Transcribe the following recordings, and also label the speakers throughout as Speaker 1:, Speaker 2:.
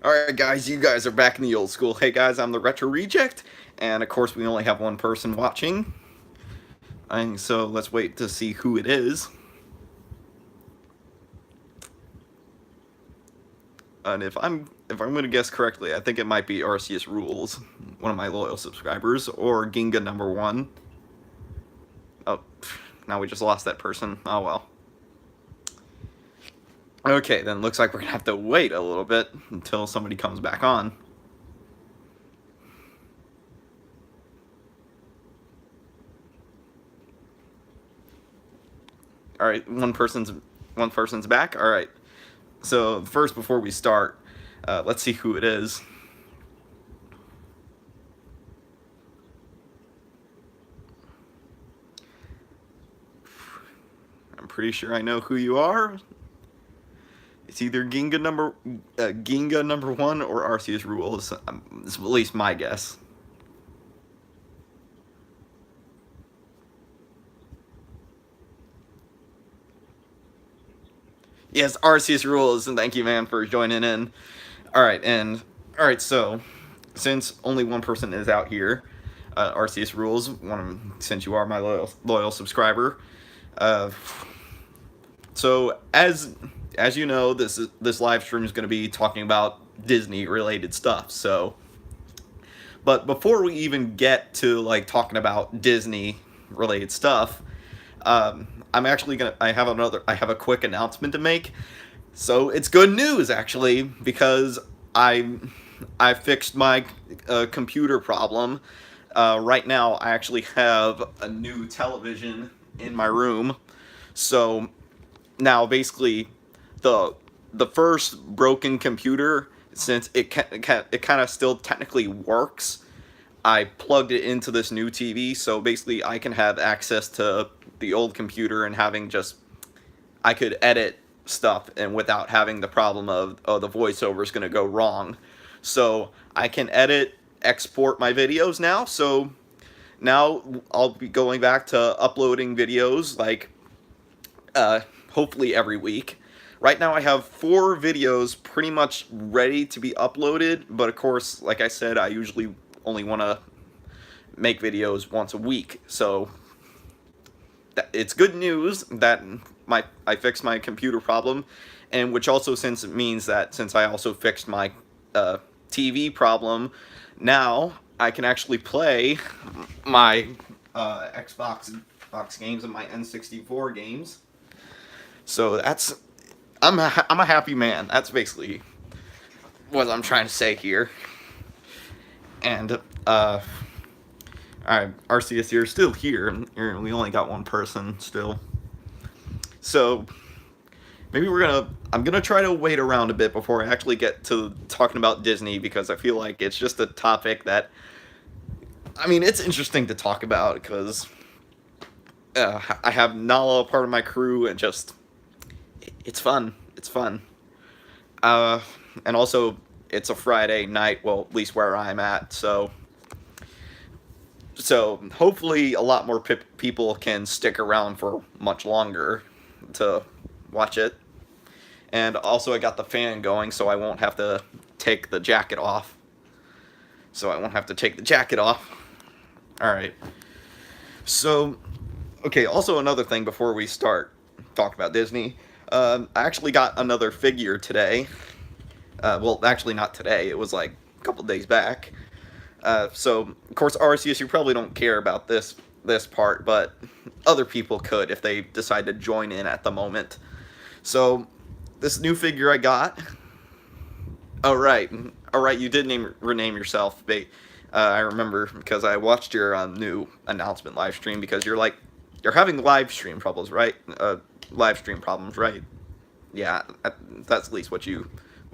Speaker 1: Alright guys, you guys are back in the old school. Hey guys, I'm the Retro Reject, and of course we only have one person watching. And so let's wait to see who it is. And if I'm gonna guess correctly, I think it might be Arceus Rules, one of my loyal subscribers, or Ginga number 1. Oh, now we just lost that person. Oh well. Okay, then looks like we're gonna have to wait a little bit until somebody comes back on. All right, one person's back. All right. So first, before we start, let's see who it is. I'm pretty sure I know who you are. It's either Ginga number 1 or Arceus Rules. It's at least my guess. Yes, Arceus Rules, and thank you, man, for joining in. Alright, so since only one person is out here, Arceus Rules, since you are my loyal subscriber, uh, so as you know, this live stream is going to be talking about Disney related stuff. So, but before we even get to like talking about Disney related stuff, I have a quick announcement to make. So it's good news actually, because I fixed my computer problem. Right now I actually have a new television in my room. So now basically the first broken computer, since it kind of still technically works, I plugged it into this new TV, so basically I can have access to the old computer and I could edit stuff and without having the problem of, oh, the voiceover is going to go wrong. So I can export my videos now. So now I'll be going back to uploading videos like hopefully every week. Right now I have 4 videos pretty much ready to be uploaded, but of course, like I said, I usually only want to make videos once a week. So it's good news that I fixed my computer problem, and which also means that since I also fixed my TV problem, now I can actually play my Xbox games and my N64 games. So I'm a happy man. That's basically what I'm trying to say here. And alright, Arceus, you're still here. We only got one person still. So maybe I'm gonna try to wait around a bit before I actually get to talking about Disney, because I feel like it's just a topic that, I mean, it's interesting to talk about because I have Nala part of my crew, and just it's fun. It's fun. And also it's a Friday night. Well, at least where I'm at. So hopefully a lot more people can stick around for much longer to watch it. And also I got the fan going, so I won't have to take the jacket off. Alright. So, okay, also another thing before we start talking about Disney. I actually got another figure today. Well, actually not today. It was like a couple days back. So, of course, Arceus, you probably don't care about this part, but other people could if they decide to join in at the moment. So, this new figure I got. Oh, right. You did rename yourself. I remember because I watched your new announcement live stream, because you're having live stream problems, right? Live stream problems, right? Yeah, that's at least what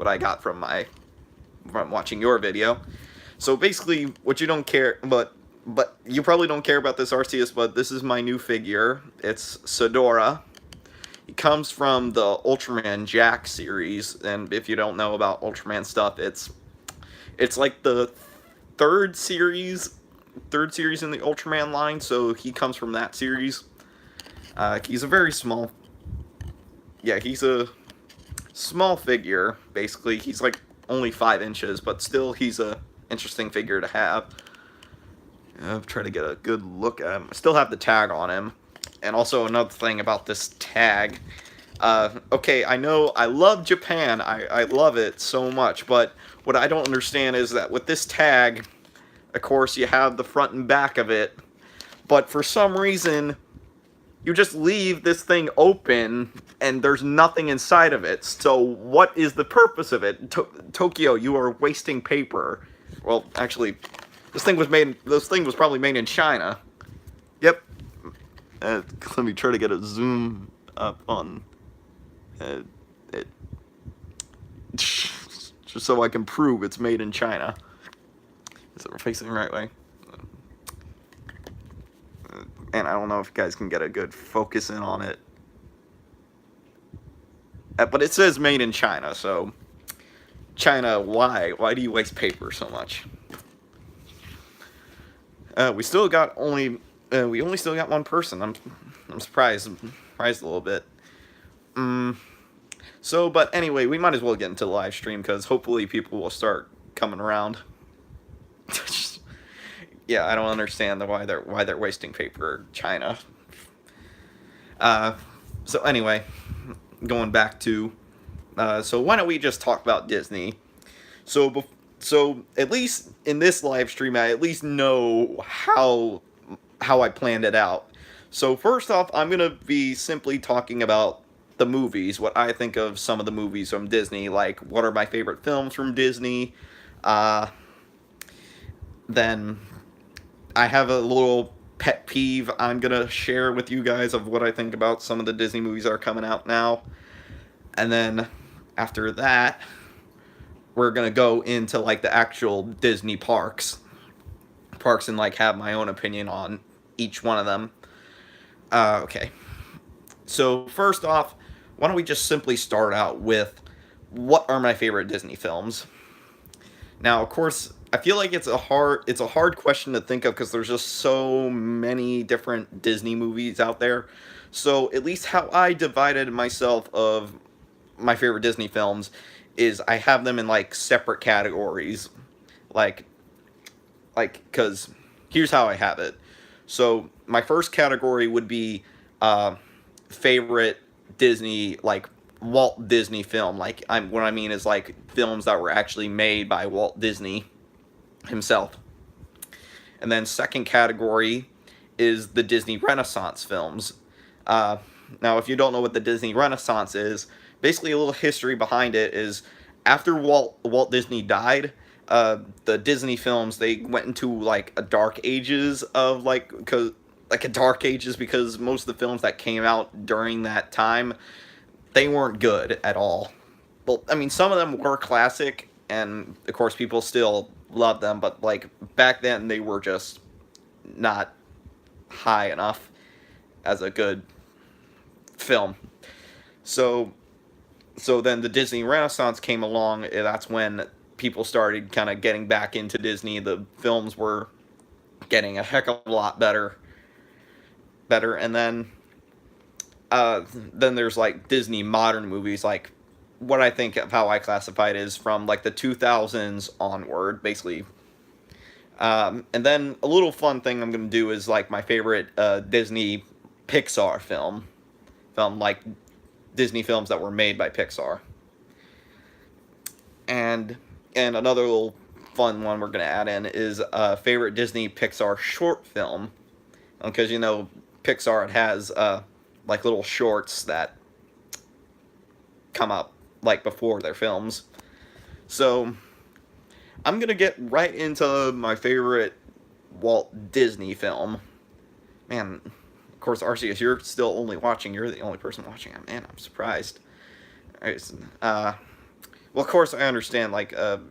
Speaker 1: I got from watching your video. So basically, what you don't care, but you probably don't care about this, Arceus, but this is my new figure. It's Sidora. It comes from the Ultraman Jack series, and if you don't know about Ultraman stuff, it's like the third series in the Ultraman line, so he comes from that series. He's a very small... Yeah, he's a small figure, basically. He's like only 5 inches, but still he's a interesting figure to have. I'll try to get a good look at him. I still have the tag on him. And also another thing about this tag. Okay, I know I love Japan. I love it so much, but what I don't understand is that with this tag, of course, you have the front and back of it, but for some reason, you just leave this thing open and there's nothing inside of it. So what is the purpose of it? Tokyo, you are wasting paper. Well, actually, this thing was probably made in China. Yep. Let me try to get a zoom up on it, just so I can prove it's made in China. Is it facing the right way? And I don't know if you guys can get a good focus in on it. But it says made in China, so China, why? Why do you waste paper so much? We still got only we only still got one person. I'm surprised a little bit. So, but anyway, we might as well get into the live stream because hopefully people will start coming around. Yeah, I don't understand why they're wasting paper. China. So anyway, going back to, so why don't we just talk about Disney? So at least in this live stream, I at least know how I planned it out. So first off, I'm gonna be simply talking about the movies, what I think of some of the movies from Disney, like what are my favorite films from Disney. Then I have a little pet peeve I'm gonna share with you guys of what I think about some of the Disney movies that are coming out now. And then after that, we're gonna go into like the actual Disney parks and like have my own opinion on each one of them. Okay. So first off, why don't we just simply start out with what are my favorite Disney films? Now, of course, I feel like it's a hard question to think of because there's just so many different Disney movies out there. So at least how I divided myself of my favorite Disney films is I have them in like separate categories, like because here's how I have it. So my first category would be favorite Disney, like Walt Disney film. Like what I mean is like films that were actually made by Walt Disney himself. And then second category is the Disney Renaissance films. Now, if you don't know what the Disney Renaissance is, basically a little history behind it is after Walt Disney died, the Disney films, they went into like a dark ages of because most of the films that came out during that time, they weren't good at all. Well, I mean, some of them were classic, and of course people still love them, but like back then they were just not high enough as a good film. So then the Disney Renaissance came along, and that's when people started kind of getting back into Disney. The films were getting a heck of a lot better, and then there's like Disney modern movies, like what I think of how I classify it is from like the 2000s onward, basically. And then a little fun thing I'm gonna do is like my favorite Disney Pixar film like Disney films that were made by Pixar. And another little fun one we're gonna add in is favorite Disney Pixar short film, because you know Pixar has like little shorts that come up like before their films. So I'm gonna get right into my favorite Walt Disney film. Man, of course, Arceus, you're still only watching. You're the only person watching. Man, I'm surprised. All right, so, well, of course, I understand. Like, of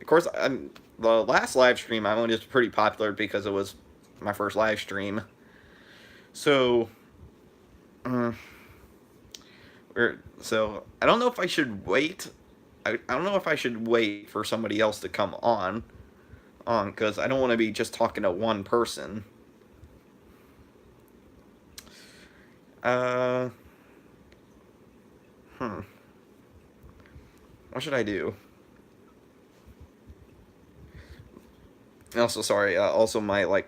Speaker 1: course, the last live stream I only was pretty popular because it was my first live stream. So, so I don't know if I should wait. I don't know if I should wait for somebody else to come on, because I don't want to be just talking to one person. What should I do? Also, sorry. Also, my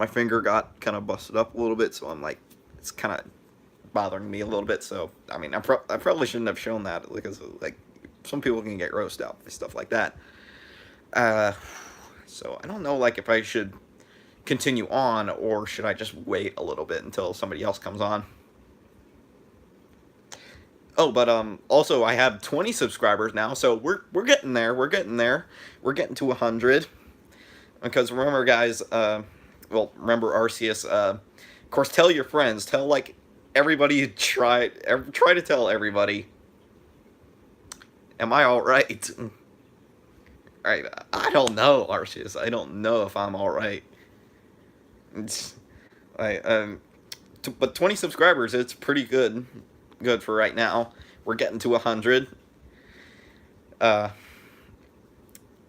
Speaker 1: finger got kind of busted up a little bit, so I'm like, it's kind of bothering me a little bit. So I mean, I probably shouldn't have shown that because like some people can get grossed out by stuff like that. Uh, so I don't know like if I should continue on or should I just wait a little bit until somebody else comes on. Oh, but also I have 20 subscribers now, so we're getting there. We're getting there. We're getting to 100. Because remember, guys, well, remember Arceus. Of course, tell your friends. Tell like everybody. Try to tell everybody. Am I all right? Right. I don't know, Arceus. I don't know if I'm all right. It's, I but 20 subscribers. It's pretty good. Good for right now. We're getting to 100. Uh,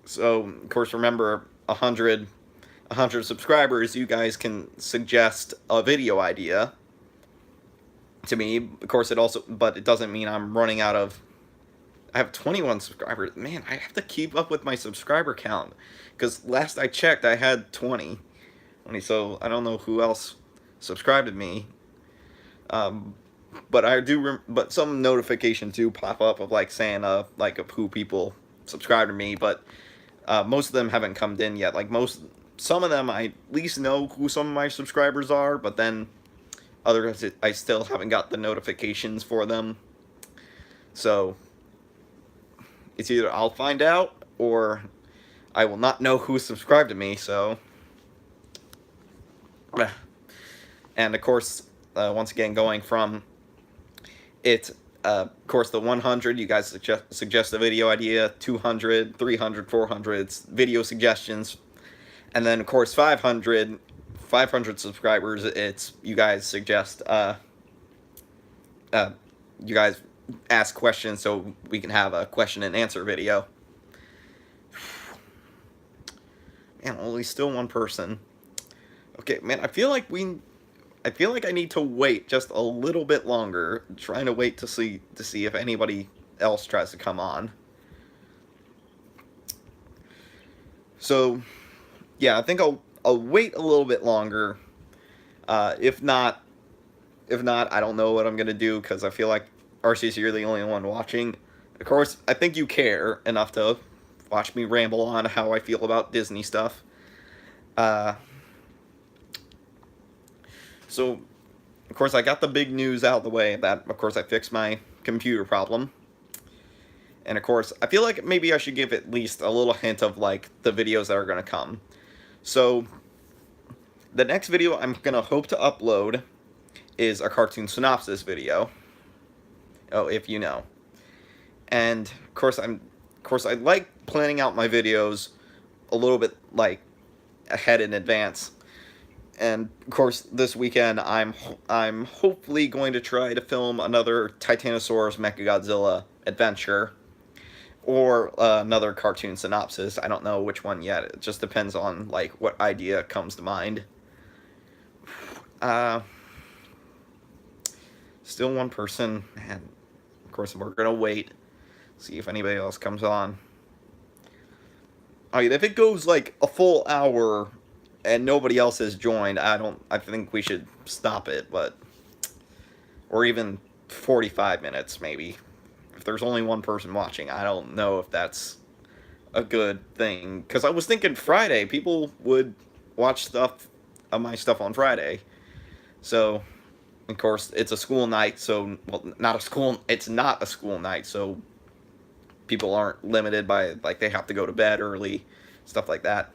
Speaker 1: so of course, remember 100 subscribers, you guys can suggest a video idea to me. Of course, but it doesn't mean I'm running out of. I have 21 subscribers. Man, I have to keep up with my subscriber count because last I checked, I had 20. So I don't know who else subscribed to me. But I do. But some notifications do pop up of like saying like of who people subscribe to me, but most of them haven't come in yet. Some of them I at least know who some of my subscribers are, but then others I still haven't got the notifications for them. So it's either I'll find out or I will not know who subscribed to me. So, and of course, once again, going from it. Of course, the 100, you guys suggest a video idea, 200, 300, 400, it's video suggestions. And then, of course, 500 subscribers, it's you guys suggest, you guys ask questions so we can have a question and answer video. Man, only still one person. Okay, man, I feel like I need to wait just a little bit longer, trying to wait to see if anybody else tries to come on. So, yeah, I think I'll wait a little bit longer. If not, I don't know what I'm gonna do because I feel like RCC, you're the only one watching. Of course, I think you care enough to watch me ramble on how I feel about Disney stuff. So, of course, I got the big news out of the way that, of course, I fixed my computer problem. And, of course, I feel like maybe I should give at least a little hint of, like, the videos that are going to come. So, the next video I'm going to hope to upload is a cartoon synopsis video. Oh, if you know. And, of course, I like planning out my videos a little bit, like, ahead in advance. And of course, this weekend I'm hopefully going to try to film another Titanosaurus Mechagodzilla adventure, or another cartoon synopsis. I don't know which one yet. It just depends on like what idea comes to mind. Still one person, and of course we're gonna wait, see if anybody else comes on. I mean, if it goes like a full hour and nobody else has joined, I think we should stop it, or even 45 minutes, maybe. If there's only one person watching, I don't know if that's a good thing. Because I was thinking Friday, people would watch my stuff on Friday. So, of course, it's a school night, so, well, it's not a school night, so people aren't limited by, like, they have to go to bed early, stuff like that.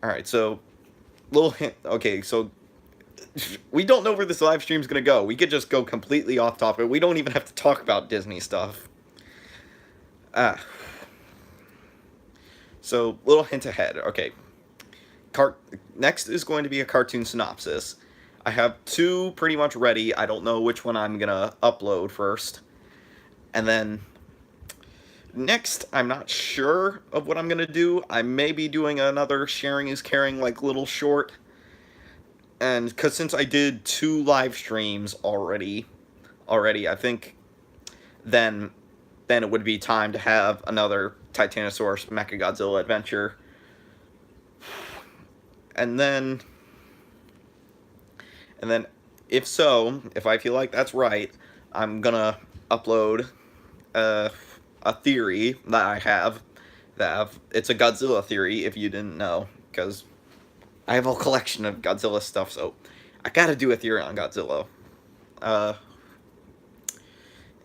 Speaker 1: Alright, so, little hint. Okay, so, we don't know where this live stream's gonna go. We could just go completely off topic. We don't even have to talk about Disney stuff. So, little hint ahead. Okay. Next is going to be a cartoon synopsis. I have two pretty much ready. I don't know which one I'm gonna upload first. And then next, I'm not sure of what I'm going to do. I may be doing another Sharing is Caring, like, little short. And, because since I did 2 live streams already, I think then it would be time to have another Titanosaurus Mechagodzilla adventure. and then and then if so, if I feel like that's right, I'm gonna upload uh, a theory that I have. It's a Godzilla theory, if you didn't know, because I have a collection of Godzilla stuff, so I gotta do a theory on Godzilla. Uh,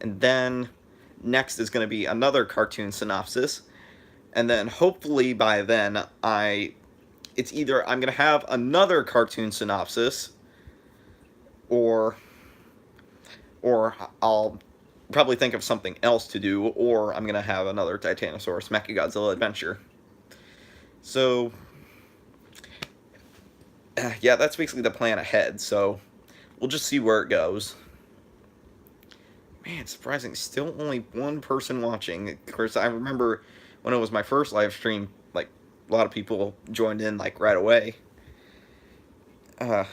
Speaker 1: and then next is gonna be another cartoon synopsis, and then hopefully by then it's either I'm gonna have another cartoon synopsis, or I'll probably think of something else to do, or I'm gonna have another Titanosaurus Mechagodzilla adventure. So yeah, that's basically the plan ahead. So we'll just see where it goes. Man, surprising, still only one person watching. Of course, I remember when it was my first live stream, like a lot of people joined in like right away. Because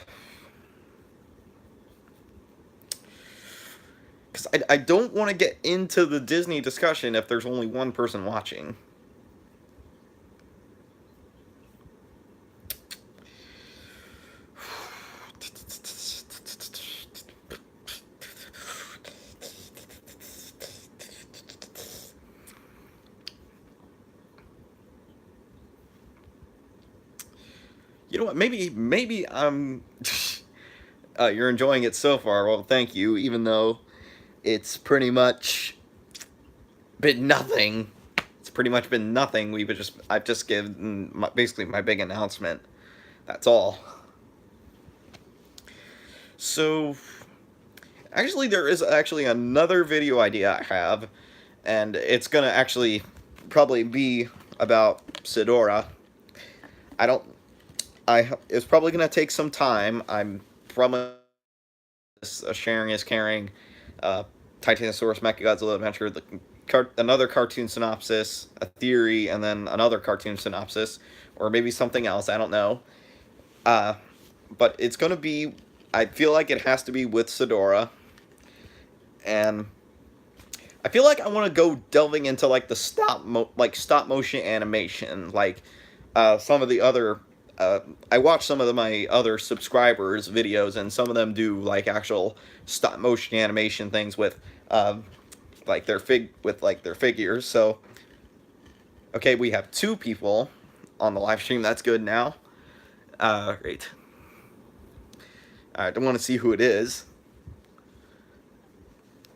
Speaker 1: I don't want to get into the Disney discussion if there's only one person watching. You know what? Maybe I'm. You're enjoying it so far. Well, thank you. Even though it's pretty much been nothing. It's pretty much been nothing. I've just given basically my big announcement. That's all. So, actually, there is actually another video idea I have, and it's gonna actually probably be about Sidora. I don't. It's probably gonna take some time. I'm from sharing is caring. Titanosaurus Mechagodzilla Adventure, another cartoon synopsis, a theory, and then another cartoon synopsis, or maybe something else. I don't know. But it's gonna be. I feel like it has to be with Sidora, and I feel like I want to go delving into like the stop motion animation, like some of the other. I watch some of my other subscribers' videos, and some of them do like actual stop motion animation things with like their figures. So okay, we have 2 people on the live stream. That's good now. Great. I don't want to see who it is.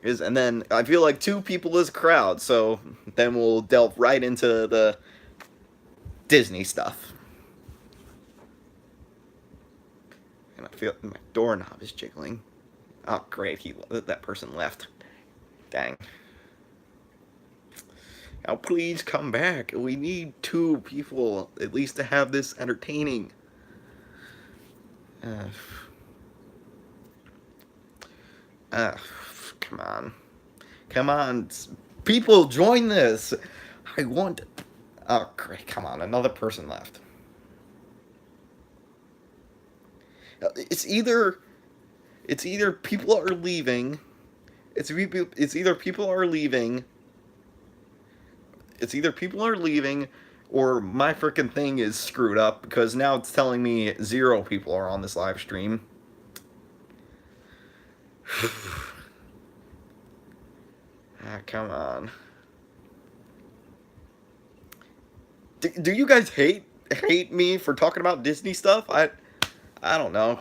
Speaker 1: And then I feel like 2 people is a crowd, so then we'll delve right into the Disney stuff. And I feel my doorknob is jiggling. Oh, great! That person left. Dang. Now please come back. We need 2 people at least to have this entertaining. Come on. Come on. People, join this. I want... Oh, great. Come on. Another person left. It's either people are leaving. It's either people are leaving. It's either people are leaving, or my frickin' thing is screwed up, because now it's telling me 0 people are on this live stream. Come on. Do you guys hate me for talking about Disney stuff? I don't know.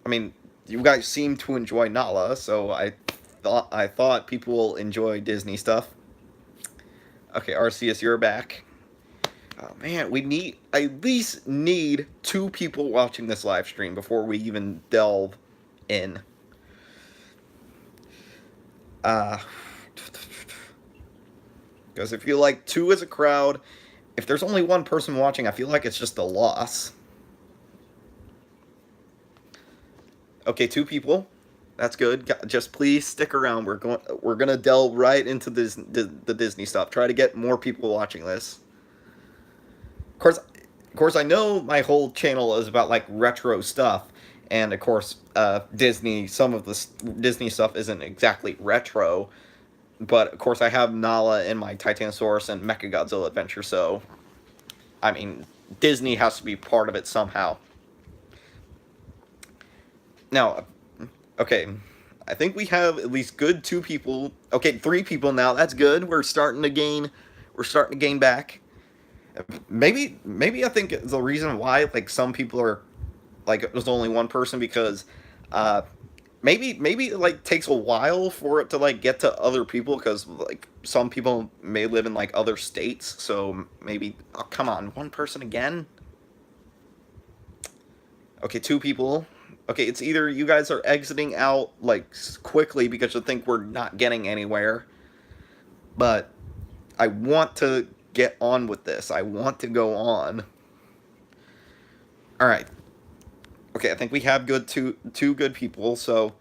Speaker 1: I mean, you guys seem to enjoy Nala, so I thought people will enjoy Disney stuff. Okay, Arceus, you're back. Oh man, I at least need 2 people watching this live stream before we even delve in. Because I feel like 2 is a crowd. If there's only 1 person watching, I feel like it's just a loss. Okay, 2 people. That's good. Just please stick around. We're gonna delve right into the Disney stuff. Try to get more people watching this. Of course, I know my whole channel is about like retro stuff, and of course, Disney. Some of the Disney stuff isn't exactly retro, but of course, I have Nala in my Titanosaurus and Mechagodzilla adventure. So, I mean, Disney has to be part of it somehow. Now, okay, I think we have at least good two people. Okay, three people now. That's good. We're starting to gain. We're starting to gain back. Maybe I think the reason why like some people are like it was only one person because uh maybe it like takes a while for it to like get to other people because like some people may live in like other states, so maybe oh, come on, one person again. Okay, two people. Okay, it's either you guys are exiting out like quickly because you think we're not getting anywhere, but I want to get on with this. I want to go on. All right. Okay, I think we have good two good people. So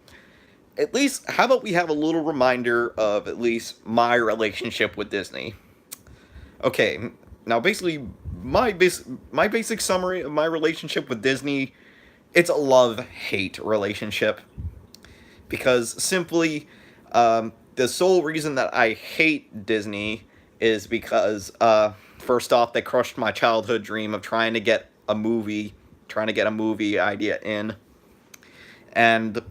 Speaker 1: at least, how about we have a little reminder of at least my relationship with Disney? Okay, now basically my basic summary of my relationship with Disney, it's a love hate relationship because simply the sole reason that I hate Disney is because first off they crushed my childhood dream of trying to get a movie idea in, and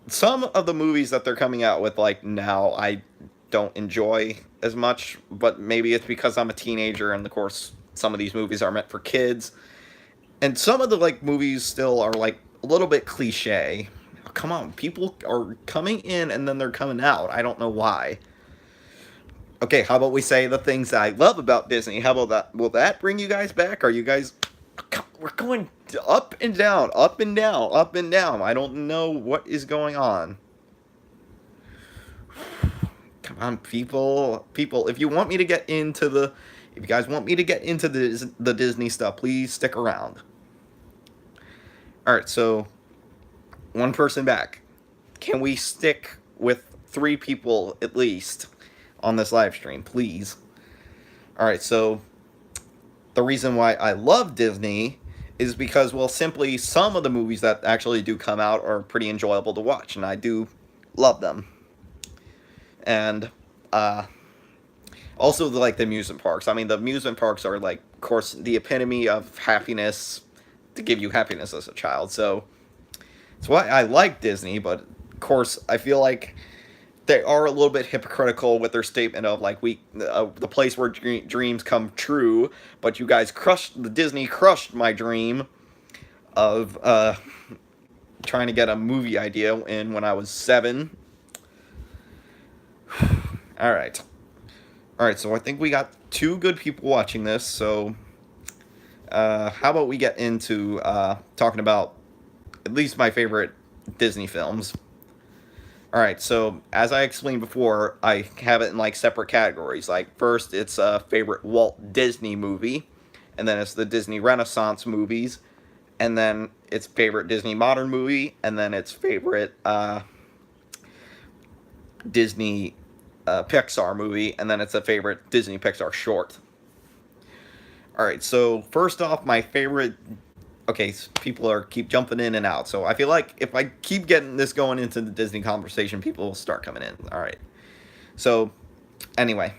Speaker 1: some of the movies that they're coming out with like now I don't enjoy as much, but maybe it's because I'm a teenager and of course some of these movies are meant for kids. And some of the like movies still are like a little bit cliche. Come on, people are coming in and then they're coming out. I don't know why. Okay, how about we say the things that I love about Disney? How about that? Will that bring you guys back? Are you guys we're going up and down, up and down, up and down. I don't know what is going on. Come on, people. If you want me to get into if you guys want me to get into the Disney stuff, please stick around. All right, so one person back. Can we stick with three people at least on this live stream, please? All right, so the reason why I love Disney is because, well, simply some of the movies that actually do come out are pretty enjoyable to watch, and I do love them. And also like the amusement parks. I mean, the amusement parks are like, of course, the epitome of happiness to give you happiness as a child. So that's why I like Disney, but of course, I feel like they are a little bit hypocritical with their statement of like the place where dreams come true, but you guys Disney crushed my dream of trying to get a movie idea in when I was 7. All right. All right, so I think we got two good people watching this, so how about we get into talking about at least my favorite Disney films. All right, so as I explained before, I have it in like separate categories. Like first, it's a favorite Walt Disney movie, and then it's the Disney Renaissance movies, and then it's favorite Disney modern movie, and then it's favorite Disney Pixar movie, and then it's a favorite Disney Pixar short. All right, so first off, my favorite. Okay, so people are keep jumping in and out, so I feel like if I keep getting this going into the Disney conversation, people will start coming in. All right, so anyway,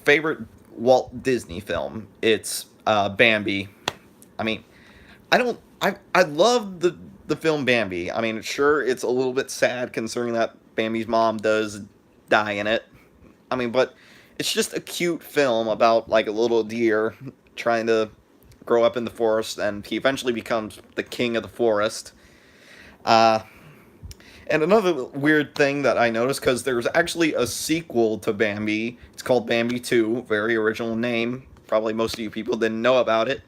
Speaker 1: favorite Walt Disney film? It's Bambi. I mean, I love the film Bambi. I mean, sure, it's a little bit sad considering that Bambi's mom does die in it. I mean, but it's just a cute film about like a little deer trying to grow up in the forest, and he eventually becomes the king of the forest. Uh, and another weird thing that I noticed, because there's actually a sequel to Bambi. It's called Bambi 2, very original name. Probably most of you people didn't know about it.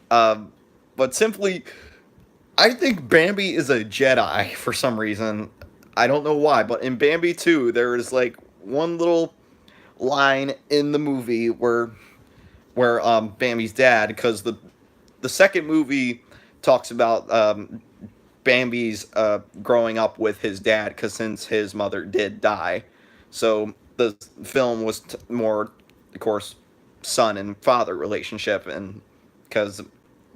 Speaker 1: But simply, I think Bambi is a Jedi for some reason. I don't know why, but in Bambi 2, there is like one little line in the movie where Bambi's dad, because the second movie talks about Bambi's growing up with his dad, because since his mother did die, so the film was more, of course, son and father relationship, and because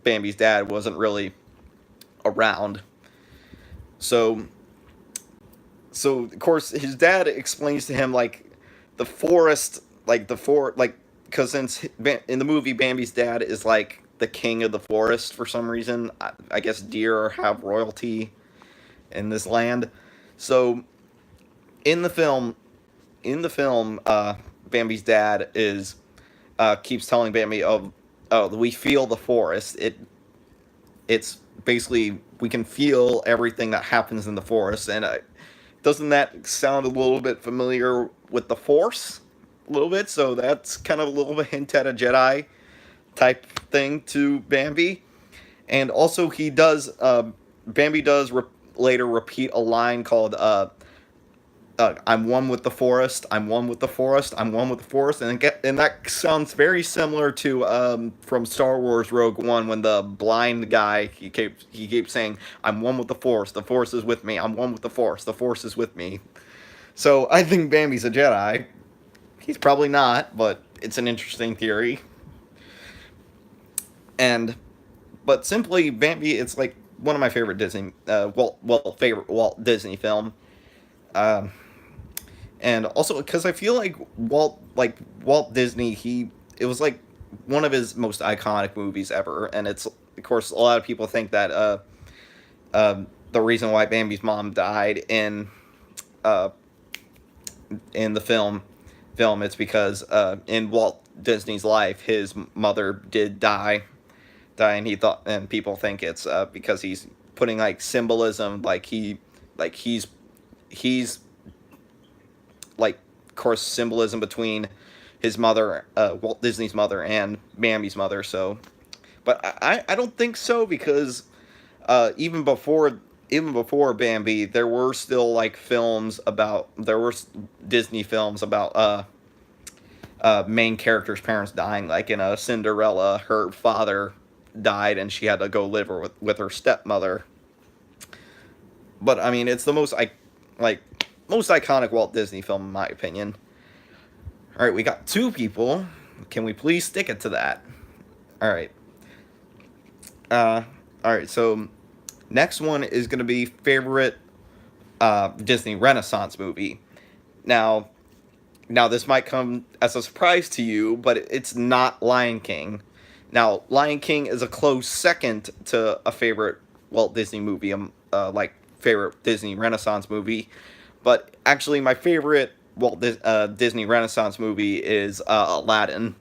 Speaker 1: Bambi's dad wasn't really around, so of course his dad explains to him like the forest, like because since in the movie Bambi's dad is like the king of the forest for some reason. I guess deer have royalty in this land. So in the film, Bambi's dad is keeps telling Bambi, "Oh, we feel the forest. It's basically we can feel everything that happens in the forest." And doesn't that sound a little bit familiar with the Force? A little bit. So that's kind of a little bit hint at a Jedi type thing to Bambi. And also, he does. Bambi does later repeat a line called "I'm one with the forest. I'm one with the forest. I'm one with the forest," and that sounds very similar to from Star Wars Rogue One when the blind guy he keeps saying, "I'm one with the force. The force is with me. I'm one with the force. The force is with me." So I think Bambi's a Jedi. He's probably not, but it's an interesting theory. And but simply Bambi, it's like one of my favorite Disney favorite Walt Disney film. Um, and also because I feel like Walt Disney, he it was like one of his most iconic movies ever, and it's of course a lot of people think that the reason why Bambi's mom died uh, in the film it's because in Walt Disney's life his mother did die, and people think it's because he's putting like symbolism, he's like of course symbolism between his mother, Walt Disney's mother, and Bambi's mother. So, but I don't think so because even before Bambi, there were still like there were Disney films about main character's parents dying. Like in a Cinderella, her father died and she had to go live with her stepmother. But I mean, it's the like most iconic Walt Disney film in my opinion. All right, we got two people. Can we please stick it to that? All right. Uh, all right. So next one is gonna be favorite Disney Renaissance movie. Now, this might come as a surprise to you, but it's not Lion King. Now, Lion King is a close second to a favorite Walt Disney movie, like favorite Disney Renaissance movie. But actually, my favorite Disney Renaissance movie is Aladdin.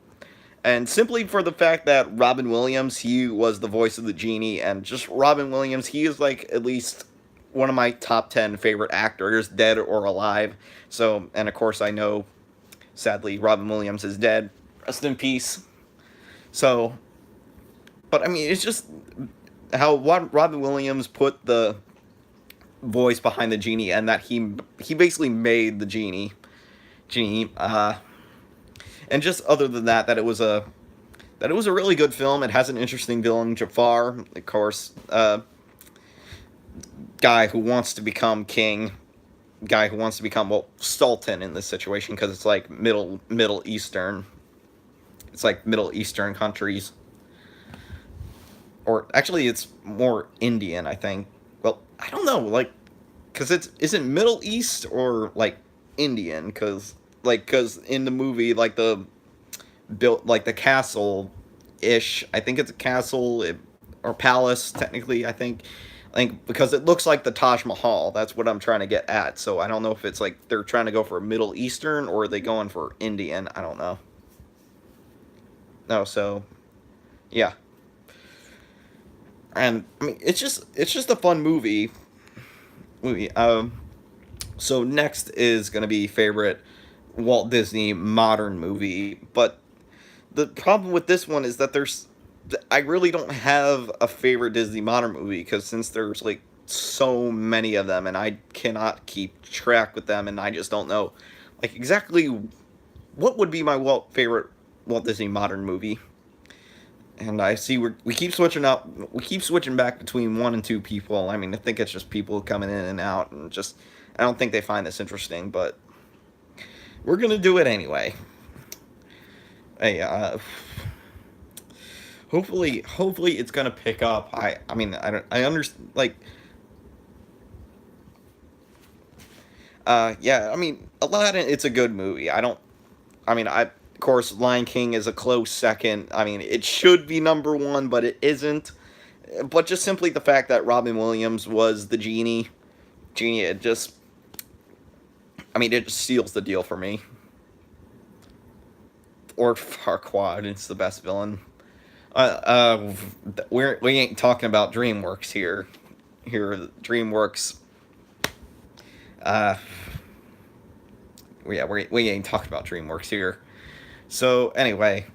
Speaker 1: And simply for the fact that Robin Williams, he was the voice of the genie, and just Robin Williams, he is like at least one of my top 10 favorite actors, dead or alive. So, and of course, I know, sadly, Robin Williams is dead. Rest in peace. So, but I mean, it's just how Robin Williams put the voice behind the genie, and that he basically made the genie. And just other than that, that it was a really good film. It has an interesting villain, Jafar, of course, guy who wants to become king, guy who wants to become sultan in this situation because it's like Middle Eastern. It's like Middle Eastern countries, or actually, it's more Indian, I think. Well, I don't know, like, because is it Middle East or like Indian? Because in the movie, like built like the castle ish. I think it's a castle or palace technically. I think because it looks like the Taj Mahal. That's what I'm trying to get at. So I don't know if it's like they're trying to go for Middle Eastern or are they going for Indian. I don't know. No, so yeah, and I mean it's just a fun movie. So next is gonna be favorite Walt Disney modern movie, but the problem with this one is that I really don't have a favorite Disney modern movie because since there's like so many of them and I cannot keep track with them and I just don't know like exactly what would be my favorite Walt Disney modern movie. And I see we keep switching up, we keep switching back between one and two people. I mean, I think it's just people coming in and out, and just I don't think they find this interesting, but we're gonna do it anyway. Hey, hopefully it's gonna pick up. I mean I understand like yeah, I mean Aladdin, it's a good movie. I don't I mean Of course, Lion King is a close second. I mean, it should be number one, but it isn't. But just simply the fact that Robin Williams was the genie, it just, I mean, it just seals the deal for me. Or Farquaad, it's the best villain. We ain't talking about DreamWorks here. Here, DreamWorks. Uh, yeah, we ain't talking about DreamWorks here. So anyway,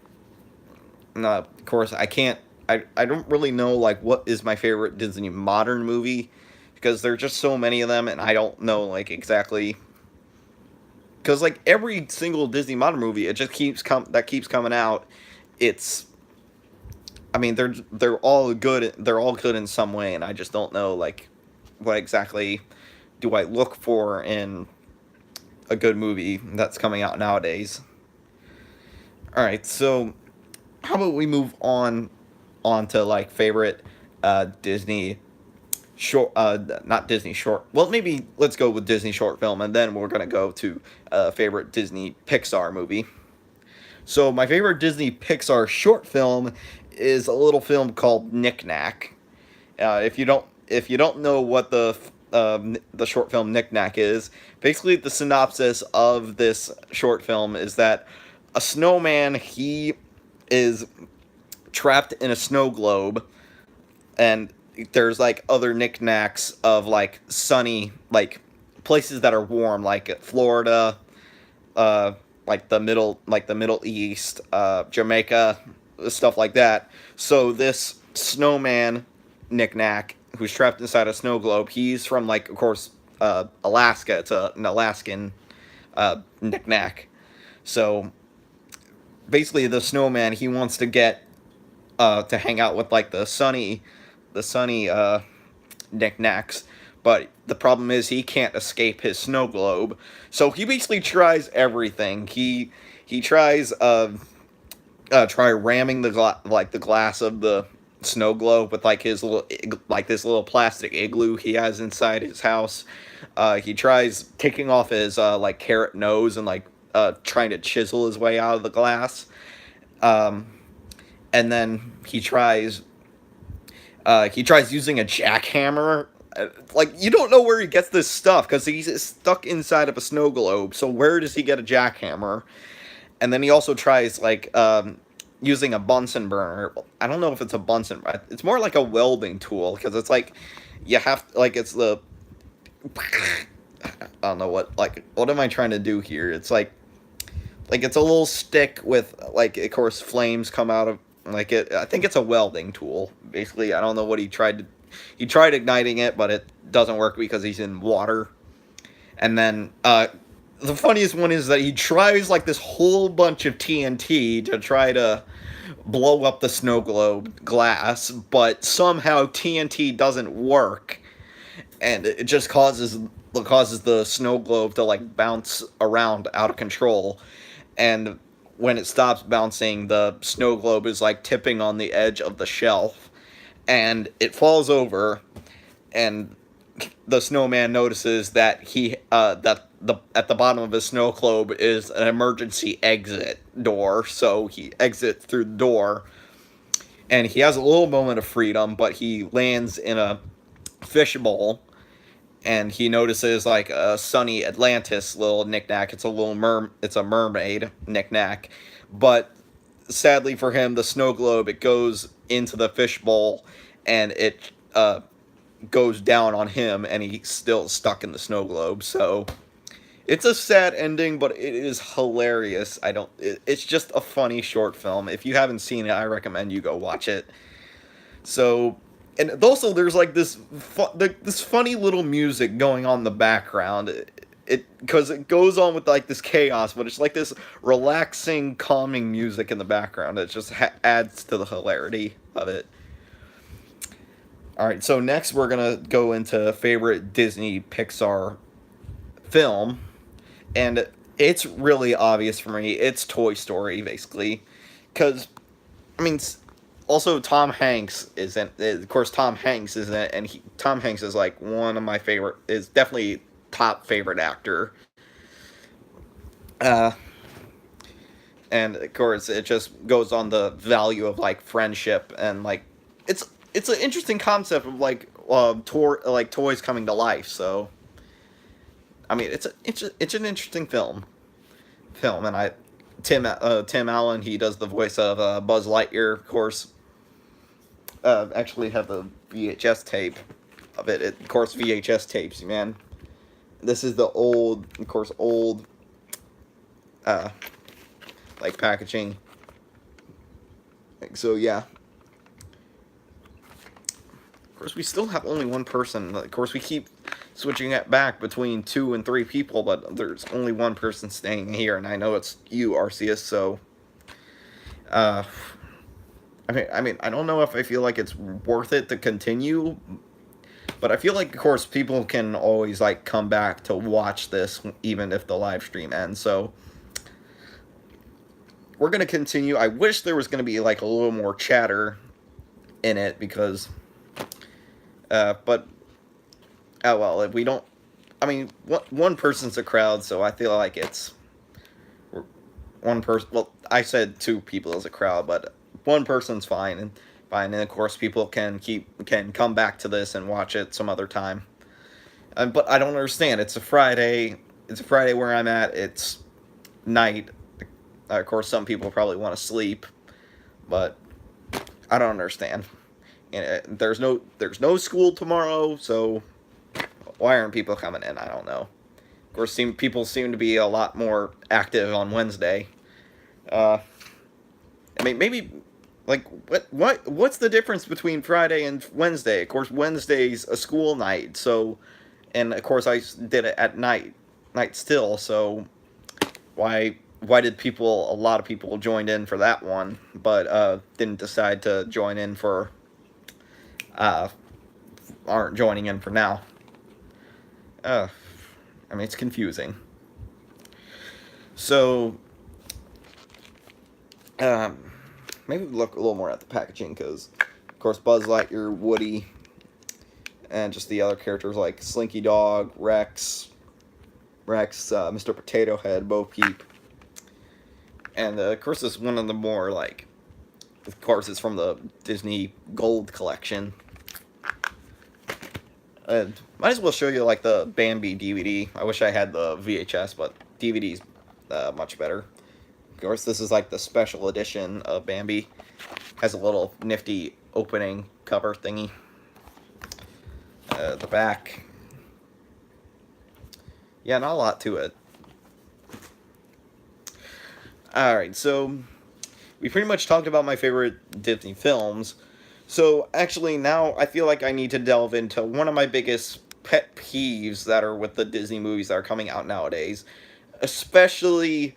Speaker 1: of course, I can't. I don't really know like what is my favorite Disney modern movie because there's just so many of them, and I don't know like exactly. Because like every single Disney modern movie, it just keeps coming out. It's, I mean, they're all good. They're all good in some way, and I just don't know like what exactly do I look for in a good movie that's coming out nowadays. All right, so how about we move on to like favorite Disney short, not Disney short. Well, maybe let's go with Disney short film, and then we're gonna go to favorite Disney Pixar movie. So my favorite Disney Pixar short film is a little film called Knick Knack. If you don't know what the short film Knick Knack is, basically the synopsis of this short film is that a snowman, he is trapped in a snow globe, and there's like other knickknacks of like sunny like places that are warm, like Florida, uh, like the Middle East, Jamaica, stuff like that. So this snowman knickknack who's trapped inside a snow globe, he's from like of course Alaska. It's an Alaskan knickknack. So basically, the snowman, he wants to get to hang out with like the sunny knickknacks, but the problem is he can't escape his snow globe. So he basically tries everything. He tries try ramming the glass of the snow globe with like his little like this little plastic igloo he has inside his house. He tries taking off his like carrot nose and like trying to chisel his way out of the glass. Um, and then he tries using a jackhammer. Like, you don't know where he gets this stuff because he's stuck inside of a snow globe. So where does he get a jackhammer? And then he also tries like using a Bunsen burner. I don't know if it's a Bunsen. It's more like a welding tool because it's like you have like it's the I don't know what am I trying to do here? It's like it's a little stick with like of course flames come out of like it. I think it's a welding tool. Basically, I don't know what he tried igniting it, but it doesn't work because he's in water. And then the funniest one is that he tries like this whole bunch of TNT to try to blow up the snow globe glass, but somehow TNT doesn't work, and it just causes the snow globe to like bounce around out of control. And when it stops bouncing, the snow globe is like tipping on the edge of the shelf, and it falls over, and the snowman notices that the at the bottom of his snow globe is an emergency exit door, so he exits through the door, and he has a little moment of freedom, but he lands in a fishbowl, and he notices like a sunny Atlantis little knickknack. It's a mermaid knickknack, but sadly for him, the snow globe, it goes into the fishbowl, and it goes down on him, and he's still stuck in the snow globe. So it's a sad ending, but it is hilarious. It's just a funny short film. If you haven't seen it, I recommend you go watch it. So, and also there's like this funny little music going on in the background. It because it goes on with like this chaos, but it's like this relaxing, calming music in the background. It just adds to the hilarity of it. All right, so next we're gonna go into favorite Disney Pixar film, and it's really obvious for me. It's Toy Story, basically, because I mean, also Tom Hanks is in. Of course, Tom Hanks is in it, and Tom Hanks is like one of my favorite. Is definitely top favorite actor. Uh, and of course it just goes on the value of like friendship and like it's it's an interesting concept of like toys coming to life. So I mean it's an interesting film, and I Tim Allen, he does the voice of Buzz Lightyear, of course. Actually have the VHS tape of it. Of course, VHS tapes, man. This is the old, of course, old, uh, like packaging. So yeah. Of course, we still have only one person. Of course, we keep switching it back between 2 and 3 people, but there's only one person staying here, and I know it's you, Arceus. So, uh, I mean, I don't know if I feel like it's worth it to continue, but I feel like, of course, people can always like come back to watch this even if the live stream ends. So we're gonna continue. I wish there was gonna be like a little more chatter in it because, but oh well. If we don't, I mean, one person's a crowd, so I feel like it's one person. Well, I said 2 people as a crowd, but one person's fine, and of course people can come back to this and watch it some other time. But I don't understand. It's a Friday. It's a Friday where I'm at. It's night. Of course, some people probably want to sleep, but I don't understand. And there's no school tomorrow, so why aren't people coming in? I don't know. Of course, people seem to be a lot more active on Wednesday. I mean, maybe like what's the difference between Friday and Wednesday? Of course, Wednesday's a school night, so, and of course I did it at night still. So why did a lot of people joined in for that one, but didn't decide to join in for aren't joining in for now. I mean, it's confusing. So, maybe look a little more at the packaging, because, of course, Buzz Lightyear, Woody, and just the other characters like Slinky Dog, Rex, Mr. Potato Head, Bo Peep. And, of course, this is one of the more, like, of course, it's from the Disney Gold collection. And might as well show you, like, the Bambi DVD. I wish I had the VHS, but DVD's much better. Of course, this is, like, the special edition of Bambi. Has a little nifty opening cover thingy. The back. Yeah, not a lot to it. Alright, so we pretty much talked about my favorite Disney films. So, actually, now I feel like I need to delve into one of my biggest pet peeves that are with the Disney movies that are coming out nowadays. Especially,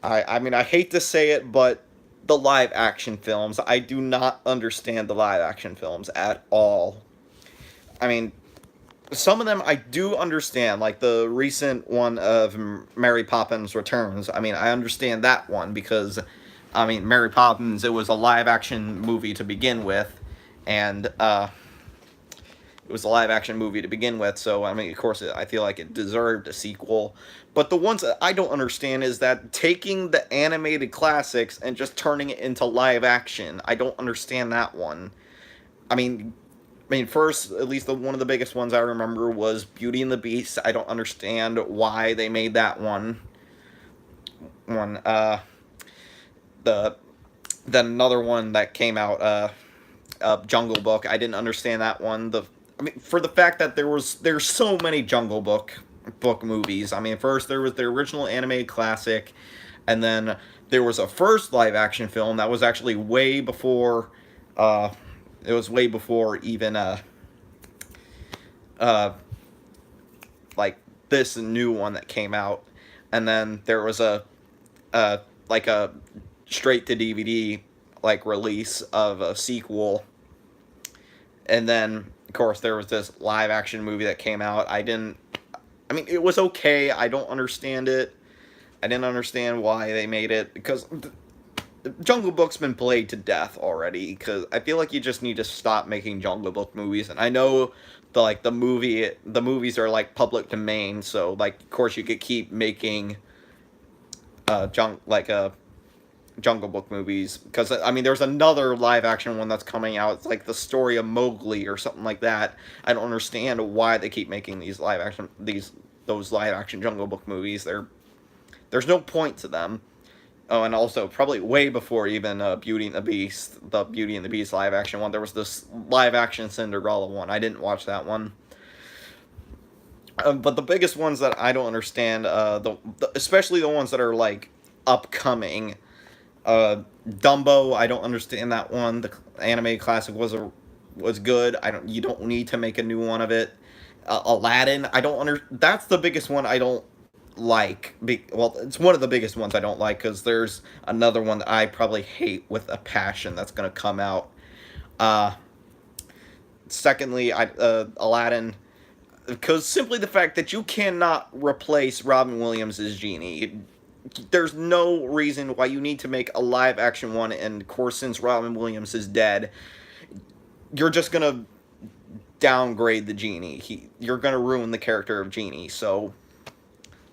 Speaker 1: I mean, I hate to say it, but the live-action films. I do not understand the live-action films at all. I mean, some of them I do understand, like the recent one of Mary Poppins Returns. I mean, I understand that one because, I mean, Mary Poppins, it was a live-action movie to begin with, and, it was a live-action movie to begin with, so, I mean, of course, I feel like it deserved a sequel. But the ones that I don't understand is that taking the animated classics and just turning it into live-action, I don't understand that one. I mean, first, at least one of the biggest ones I remember was Beauty and the Beast. I don't understand why they made that one. Then another one that came out, Jungle Book. I didn't understand that one. I mean, for the fact that there's so many Jungle Book movies. I mean, first there was the original animated classic, and then there was a first live action film that was actually way before. It was way before even like this new one that came out, and then there was a straight to DVD like release of a sequel, and then of course there was this live action movie that came out. I mean, it was okay. I don't understand it. I didn't understand why they made it, because Jungle Book's been played to death already, because I feel like you just need to stop making Jungle Book movies. And I know the movies are like public domain, so like of course you could keep making Jungle Book movies, because I mean there's another live action one that's coming out. It's like the story of Mowgli or something like that. I don't understand why they keep making those live action Jungle Book movies. There's no point to them. Oh, and also probably way before even Beauty and the Beast, the Beauty and the Beast live action one, there was this live action Cinderella one. I didn't watch that one. But the biggest ones that I don't understand, especially the ones that are like upcoming, Dumbo. I don't understand that one. The anime classic was good. You don't need to make a new one of it. Aladdin. I don't under. That's the biggest one I don't like. Well, it's one of the biggest ones I don't like because there's another one that I probably hate with a passion that's gonna come out. Uh, Secondly, Aladdin, because simply the fact that you cannot replace Robin Williams as Genie. There's no reason why you need to make a live action one, and of course, since Robin Williams is dead, you're just gonna downgrade the Genie. You're gonna ruin the character of Genie, so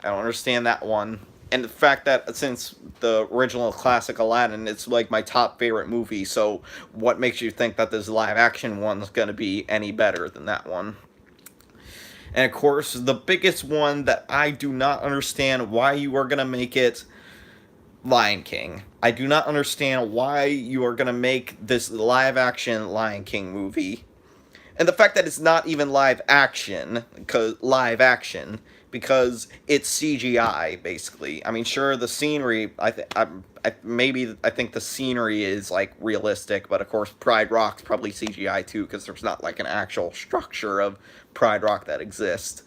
Speaker 1: I don't understand that one. And the fact that since the original classic Aladdin, it's like my top favorite movie, so what makes you think that this live action one's gonna be any better than that one? And of course, the biggest one that I do not understand why you are gonna make it Lion King. I do not understand why you are gonna make this live action Lion King movie. And the fact that it's not even live action, because it's CGI basically. I mean, sure, the scenery. I think the scenery is like realistic, but of course, Pride Rock's probably CGI too, because there's not like an actual structure of Pride Rock that exists.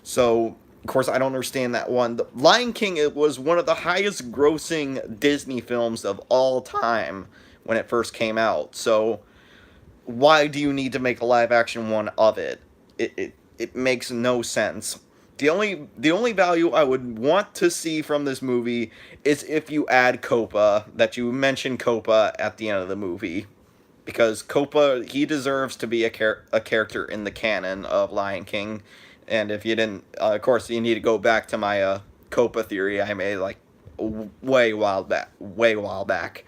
Speaker 1: So, of course, I don't understand that one. The Lion King, it was one of the highest grossing Disney films of all time when it first came out. So why do you need to make a live action one of it? It makes no sense. The only value I would want to see from this movie is if you add Copa, that you mention Copa at the end of the movie, because Copa, he deserves to be a character in the canon of Lion King. And if you didn't, of course, you need to go back to my Copa theory I made like way while back.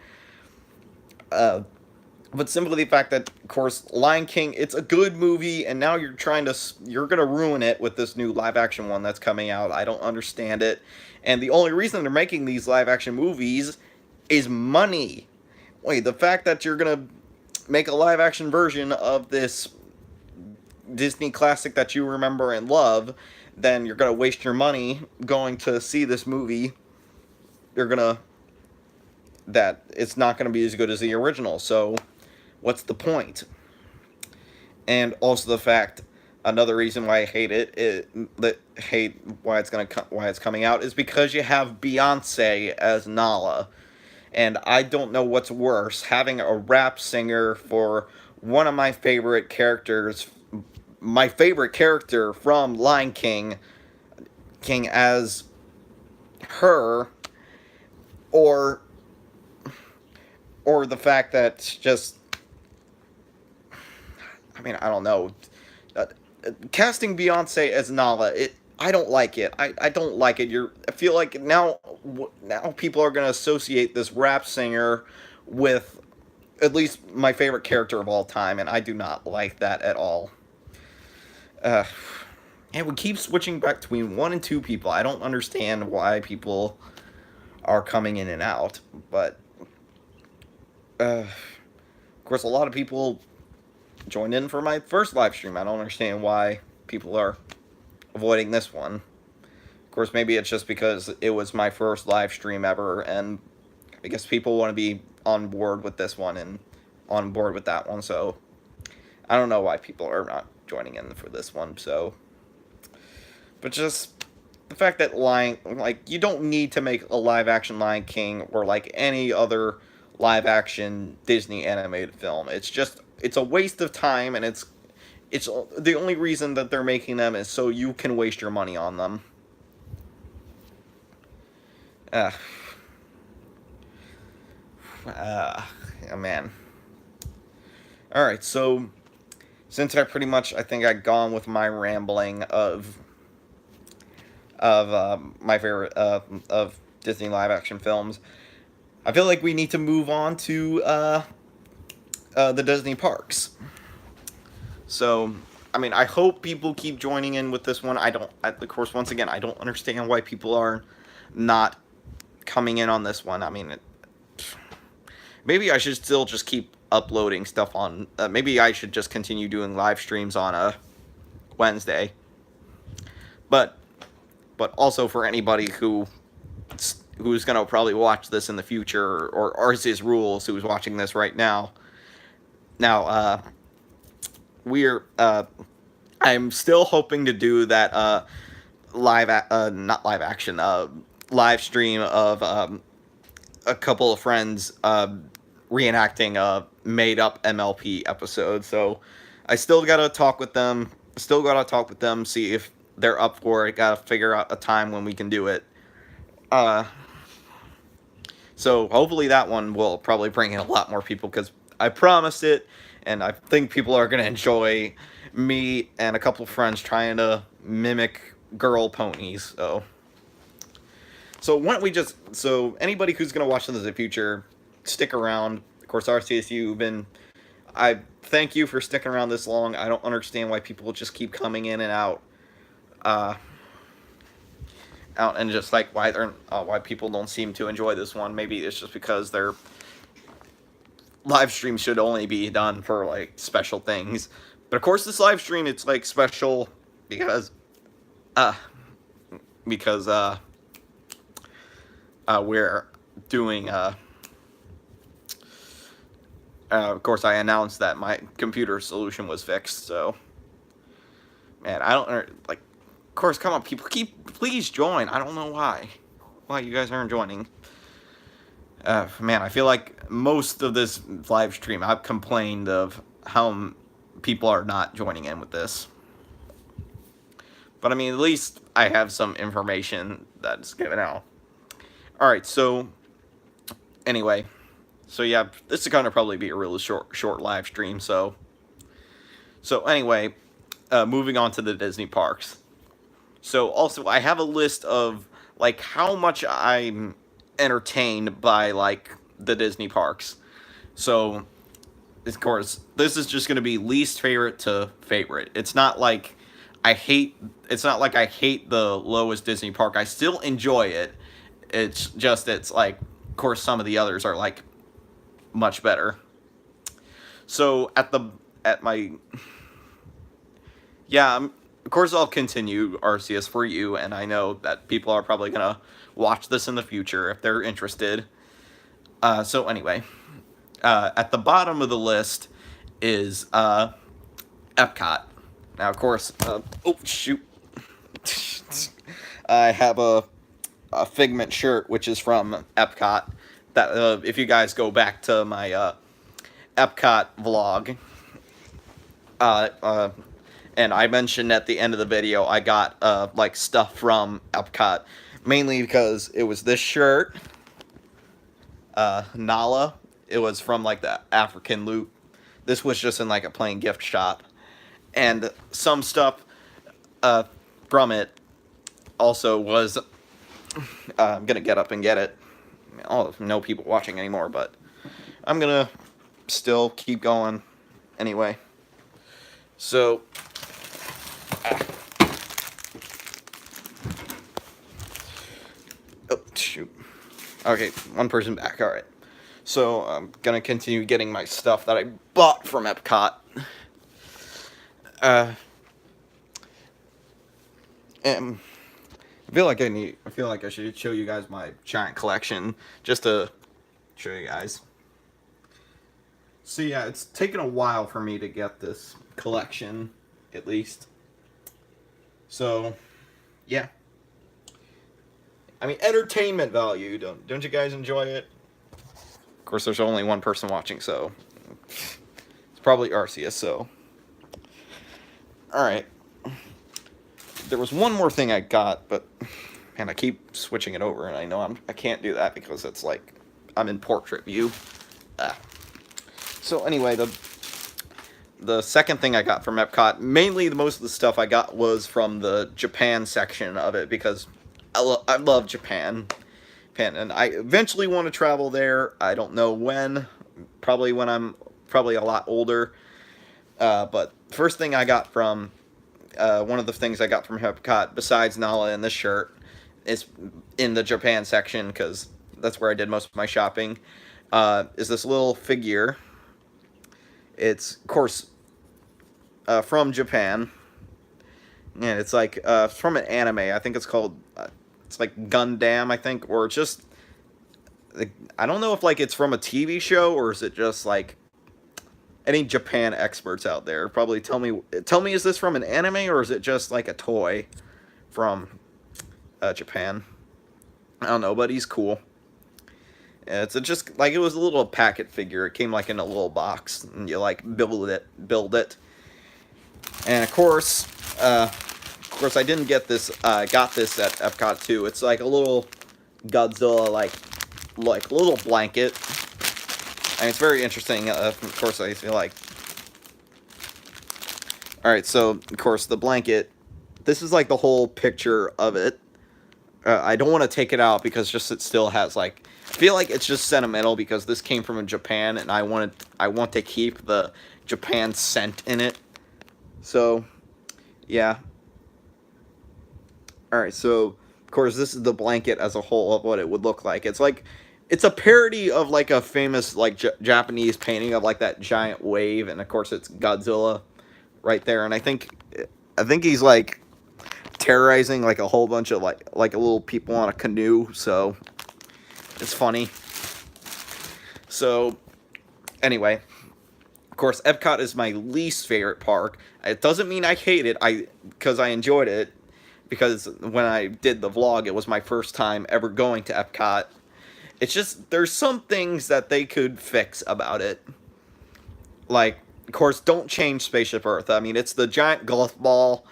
Speaker 1: But simply the fact that, of course, Lion King, it's a good movie, and now you're gonna ruin it with this new live action one that's coming out. I don't understand it. And the only reason they're making these live action movies is money. Wait, the fact that you're gonna make a live action version of this Disney classic that you remember and love, then you're gonna waste your money going to see this movie. That it's not gonna be as good as the original, so what's the point? And also the fact, another reason why I hate why it's coming out is because you have Beyonce as Nala, and I don't know what's worse, having a rap singer for one of my favorite characters, my favorite character from Lion King as her, or the fact that just, I mean, I don't know. Casting Beyonce as Nala, I don't like it. I don't like it. I feel like now people are going to associate this rap singer with at least my favorite character of all time, and I do not like that at all. And we keep switching back between one and two people. I don't understand why people are coming in and out, but of course, a lot of people joined in for my first live stream. I don't understand why people are avoiding this one. Of course, maybe it's just because it was my first live stream ever, and I guess people want to be on board with this one and on board with that one, so I don't know why people are not joining in for this one, so. But just the fact that you don't need to make a live action Lion King or like any other live action Disney animated film. It's a waste of time, and it's the only reason that they're making them is so you can waste your money on them. Oh man. Alright, so since I think I've gone with my rambling of my favorite of Disney live action films, I feel like we need to move on to the Disney parks. So, I mean, I hope people keep joining in with this one. Of course, once again, I don't understand why people are not coming in on this one. I mean, maybe I should still just keep uploading stuff on. Maybe I should just continue doing live streams on a Wednesday. But also for anybody who's gonna probably watch this in the future, or Arceus Rules, who's watching this right now. Now, I'm still hoping to do that not live action, live stream of a couple of friends reenacting a made up MLP episode. So I still gotta talk with them. See if they're up for it. Gotta figure out a time when we can do it. So hopefully that one will probably bring in a lot more people, because I promised it, and I think people are gonna enjoy me and a couple of friends trying to mimic girl ponies. So why don't we so anybody who's gonna watch this in the future, stick around. Of course, RCSU, I thank you for sticking around this long. I don't understand why people just keep coming in and out, and just like why people don't seem to enjoy this one. Maybe it's just because their live stream should only be done for like special things. But of course, this live stream, it's like special because we're doing of course, I announced that my computer solution was fixed. So, man, I don't like. Of course, come on, people, please join. I don't know why you guys aren't joining. Man, I feel like most of this live stream, I've complained of how people are not joining in with this. But I mean, at least I have some information that's given out. Alright, so anyway, so yeah, this is gonna probably be a really short live stream. So anyway, moving on to the Disney parks. So also, I have a list of like how much I'm entertained by like the Disney parks. So of course, this is just gonna be least favorite to favorite. It's not like I hate the lowest Disney park. I still enjoy it. It's like, of course, some of the others are like much better. So of course, I'll continue Arceus for you, and I know that people are probably gonna watch this in the future if they're interested. So anyway, at the bottom of the list is Epcot. Now, of course, oh shoot, I have a Figment shirt, which is from Epcot. That if you guys go back to my Epcot vlog, and I mentioned at the end of the video, I got like stuff from Epcot, mainly because it was this shirt, Nala. It was from like the African loot. This was just in like a plain gift shop, and some stuff from it also was. I'm gonna get up and get it. I don't know people watching anymore, but I'm gonna still keep going anyway. So, oh shoot. Okay, one person back. All right. So I'm gonna continue getting my stuff that I bought from Epcot. And I feel like I should show you guys my giant collection just to show you guys. So yeah, it's taken a while for me to get this collection, at least. So, yeah. I mean, entertainment value. Don't you guys enjoy it? Of course, there's only one person watching, so it's probably Arceus. So, all right. There was one more thing I got, but man, I keep switching it over, and I know I can't do that because it's like I'm in portrait view. So anyway, the second thing I got from Epcot, mainly most of the stuff I got was from the Japan section of it, because I love Japan. Japan, and I eventually want to travel there. I don't know when. Probably when I'm probably a lot older. But first thing I got from one of the things I got from Epcot, besides Nala and this shirt, is in the Japan section because that's where I did most of my shopping. Is this little figure? It's of course from Japan, and it's like from an anime. I think it's called it's like Gundam, I think, or just like, I don't know if like it's from a TV show or is it just like any Japan experts out there probably tell me is this from an anime or is it just like a toy from Japan? I don't know, but he's cool. It's just like it was a little packet figure. It came like in a little box, and you like build it, and of course, I didn't get this. Got this at Epcot too. It's like a little Godzilla like little blanket, and it's very interesting. Of course, I feel like. All right, so of course the blanket. This is like the whole picture of it. I don't want to take it out because just it still has like. I feel like it's just sentimental because this came from Japan, and I want to keep the Japan scent in it. So, yeah. All right, so of course this is the blanket as a whole of what it would look like. It's a parody of like a famous like Japanese painting of like that giant wave, and of course it's Godzilla right there. And I think he's like terrorizing like a whole bunch of like a little people on a canoe. So it's funny. So anyway, of course Epcot is my least favorite park. It doesn't mean I hate it. Because I enjoyed it. Because when I did the vlog, it was my first time ever going to Epcot. It's just, there's some things that they could fix about it. Like, of course, don't change Spaceship Earth. I mean, it's the giant golf ball.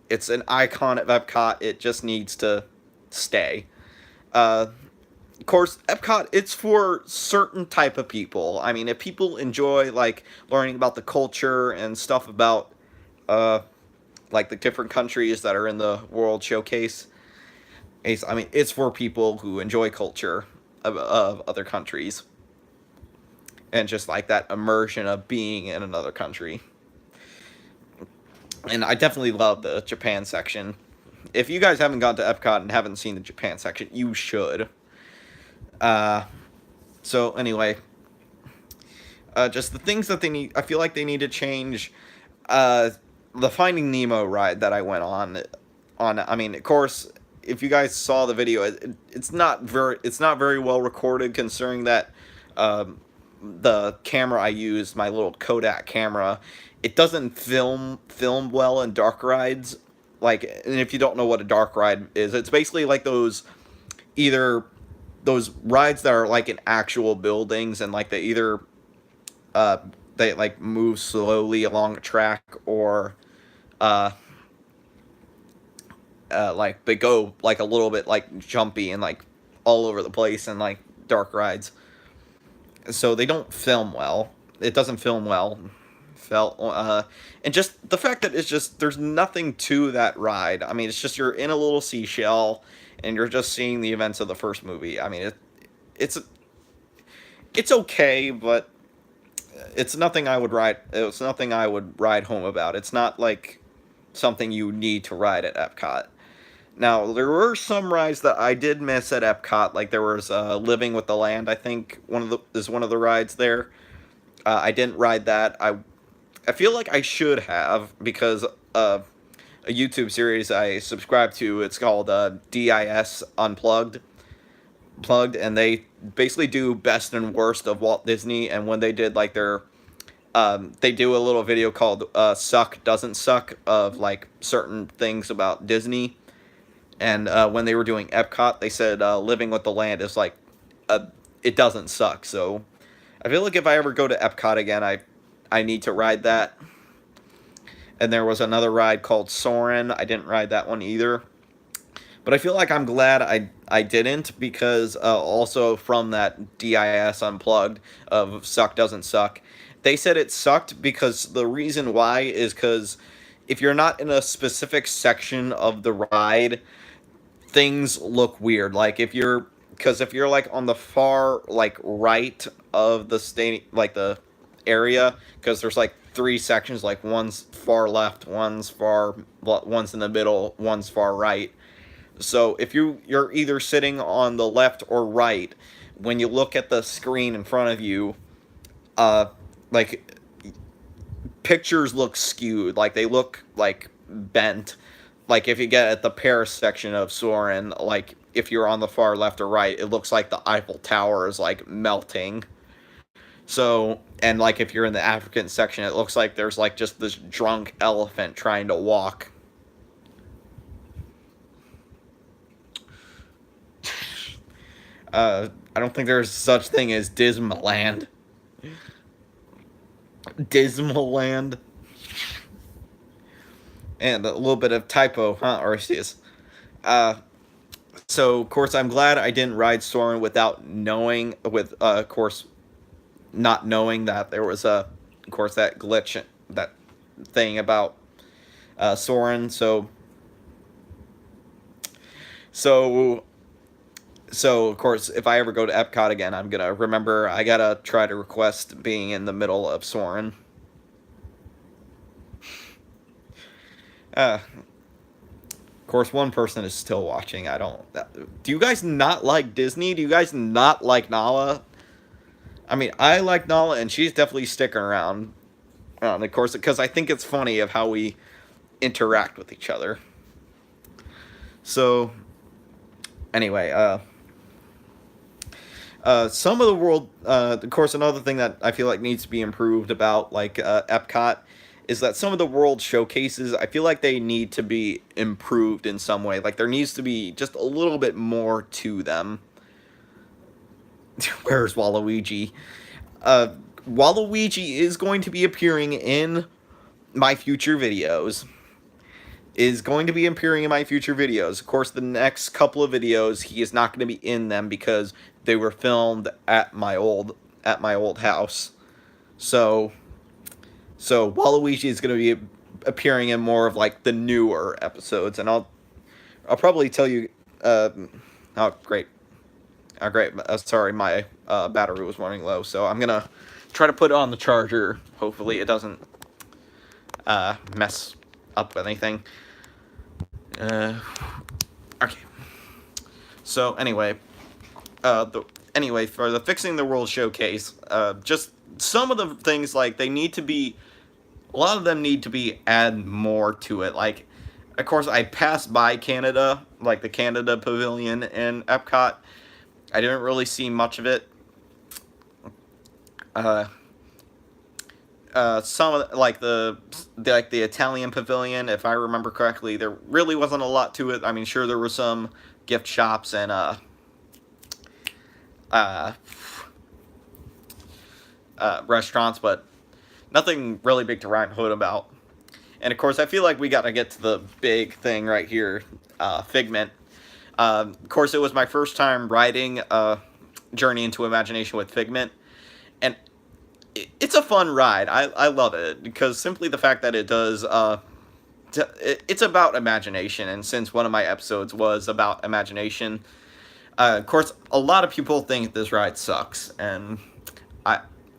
Speaker 1: It's an icon of Epcot. It just needs to stay. Of course, Epcot, it's for certain type of people. I mean, if people enjoy, like, learning about the culture and stuff about, like the different countries that are in the World Showcase. I mean, it's for people who enjoy culture of other countries. And just like that immersion of being in another country. And I definitely love the Japan section. If you guys haven't gone to Epcot and haven't seen the Japan section, you should. So anyway, just the things that they need, I feel like they need to change. The Finding Nemo ride that I went on, I mean, of course, if you guys saw the video, it's not very well recorded considering that the camera I used, my little Kodak camera, it doesn't film well in dark rides. Like, and if you don't know what a dark ride is, it's basically like those rides that are like in actual buildings and like they either they like move slowly along a track or like they go like a little bit like jumpy and like all over the place and like dark rides. So they don't film well. It doesn't film well. And just the fact that it's just there's nothing to that ride. I mean, it's just you're in a little seashell and you're just seeing the events of the first movie. I mean, it's okay, but it's nothing I would ride. It's nothing I would ride home about. It's not like something you need to ride at Epcot. Now, there were some rides that I did miss at Epcot. Like there was Living with the Land. I think one of the rides there. I didn't ride that. I feel like I should have because a YouTube series I subscribe to. It's called DIS Unplugged. And they basically do best and worst of Walt Disney. And when they did like their they do a little video called Suck Doesn't Suck of like certain things about Disney. And when they were doing Epcot, they said Living with the Land is like it doesn't suck. So I feel like if I ever go to Epcot again, I need to ride that. And there was another ride called Soarin'. I didn't ride that one either. But I feel like I'm glad I didn't because also from that DIS Unplugged of Suck Doesn't Suck, they said it sucked because the reason why is because if you're not in a specific section of the ride, things look weird. Like if you're, because if you're like on the far like right of the stadium, like the area, because there's like three sections, like one's far left, one's in the middle, one's far right. So if you're either sitting on the left or right, when you look at the screen in front of you, uh, like pictures look skewed, like they look like bent. Like if you get at the Paris section of Soren, like if you're on the far left or right, it looks like the Eiffel Tower is like melting. So, and like if you're in the African section, it looks like there's like just this drunk elephant trying to walk. I don't think there's such thing as Dismaland. Dismal Land. And a little bit of typo, huh, Arceus? Uh, so, of course, I'm glad I didn't ride Soren without knowing, of course, not knowing that there was of course, that glitch, that thing about Soren. So, so of course, if I ever go to Epcot again, I'm gonna remember I gotta try to request being in the middle of Soren. Of course, one person is still watching. I don't. Do you guys not like Disney? Do you guys not like Nala? I mean, I like Nala, and she's definitely sticking around. Of course, because I think it's funny of how we interact with each other. So, anyway, some of the world, of course, another thing that I feel like needs to be improved about, like Epcot, is that some of the world showcases, I feel like they need to be improved in some way. Like there needs to be just a little bit more to them. Where's Waluigi? Waluigi is going to be appearing in my future videos. Of course, the next couple of videos, he is not going to be in them because they were filmed at my old house. So Waluigi is going to be appearing in more of like the newer episodes, and I'll probably tell you. Oh great, great. Sorry, my battery was running low, so I'm gonna try to put it on the charger. Hopefully, it doesn't mess up anything. Okay. So anyway, for the Fixing the World showcase, just some of the things, like they need to be. A lot of them need to be add more to it. Like, of course, I passed by Canada, like the Canada Pavilion in Epcot. I didn't really see much of it. Some of like the Italian Pavilion, if I remember correctly, there really wasn't a lot to it. I mean, sure there were some gift shops and restaurants, but nothing really big to write home about. And of course, I feel like we got to get to the big thing right here, Figment. Of course, it was my first time riding Journey into Imagination with Figment, and it's a fun ride. I love it because simply the fact that it does. It's about imagination, and since one of my episodes was about imagination, of course, a lot of people think this ride sucks, and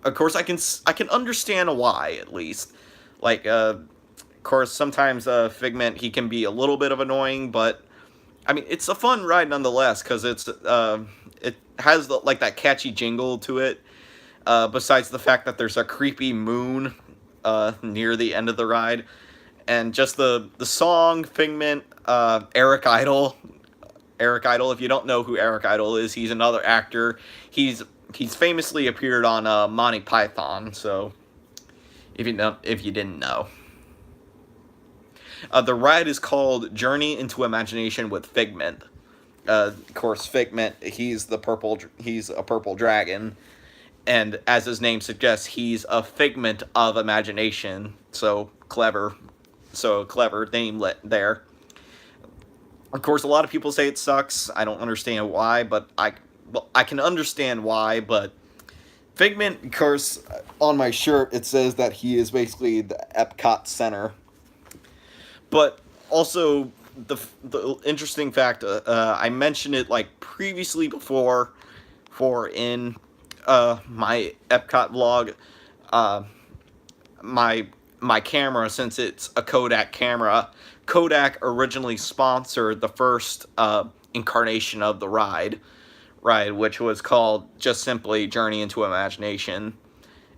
Speaker 1: of course, I can understand why, at least. Like, of course, sometimes Figment, he can be a little bit of annoying, but I mean, it's a fun ride nonetheless because it has like that catchy jingle to it. Besides the fact that there's a creepy moon near the end of the ride, and just the song Figment, Eric Idle. Eric Idle, if you don't know who Eric Idle is, he's another actor. He's famously appeared on Monty Python, so if you didn't know. The ride is called Journey into Imagination with Figment. Of course, Figment, he's a purple dragon, and as his name suggests, he's a figment of imagination. So clever name there. Of course, a lot of people say it sucks. I don't understand why, but I can understand why, but Figment, of course, on my shirt, it says that he is basically the Epcot Center. But also, the interesting fact, I mentioned it like previously before, for in my Epcot vlog. Uh, my my camera, since it's a Kodak camera, Kodak originally sponsored the first incarnation of the ride, which was called just simply Journey into Imagination,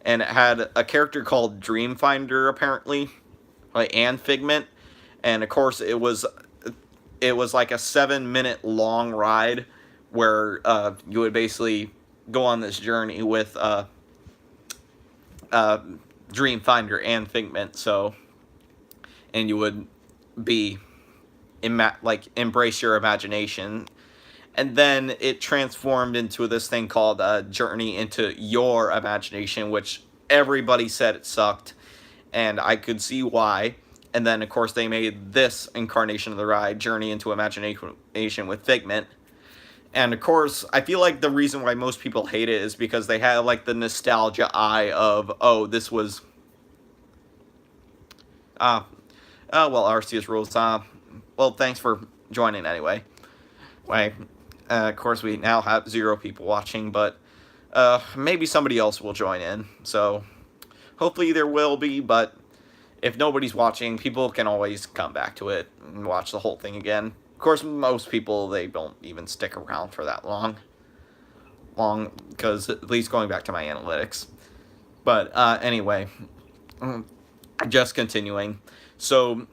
Speaker 1: and it had a character called Dreamfinder apparently, like, and Figment, and of course it was like a 7-minute long ride where you would basically go on this journey with uh, Dreamfinder and Figment. So, and you would be like embrace your imagination, and then it transformed into this thing called Journey into Your Imagination, which everybody said it sucked, and I could see why. And then, of course, they made this incarnation of the ride, Journey into Imagination with Figment. And, of course, I feel like the reason why most people hate it is because they have, like, the nostalgia eye of, oh, this was... well, Arceus rules. Well, thanks for joining anyway. Of course, we now have 0 people watching, but maybe somebody else will join in. So, hopefully there will be, but if nobody's watching, people can always come back to it and watch the whole thing again. Of course, most people, they don't even stick around for that long, because at least going back to my analytics. But anyway, just continuing. So,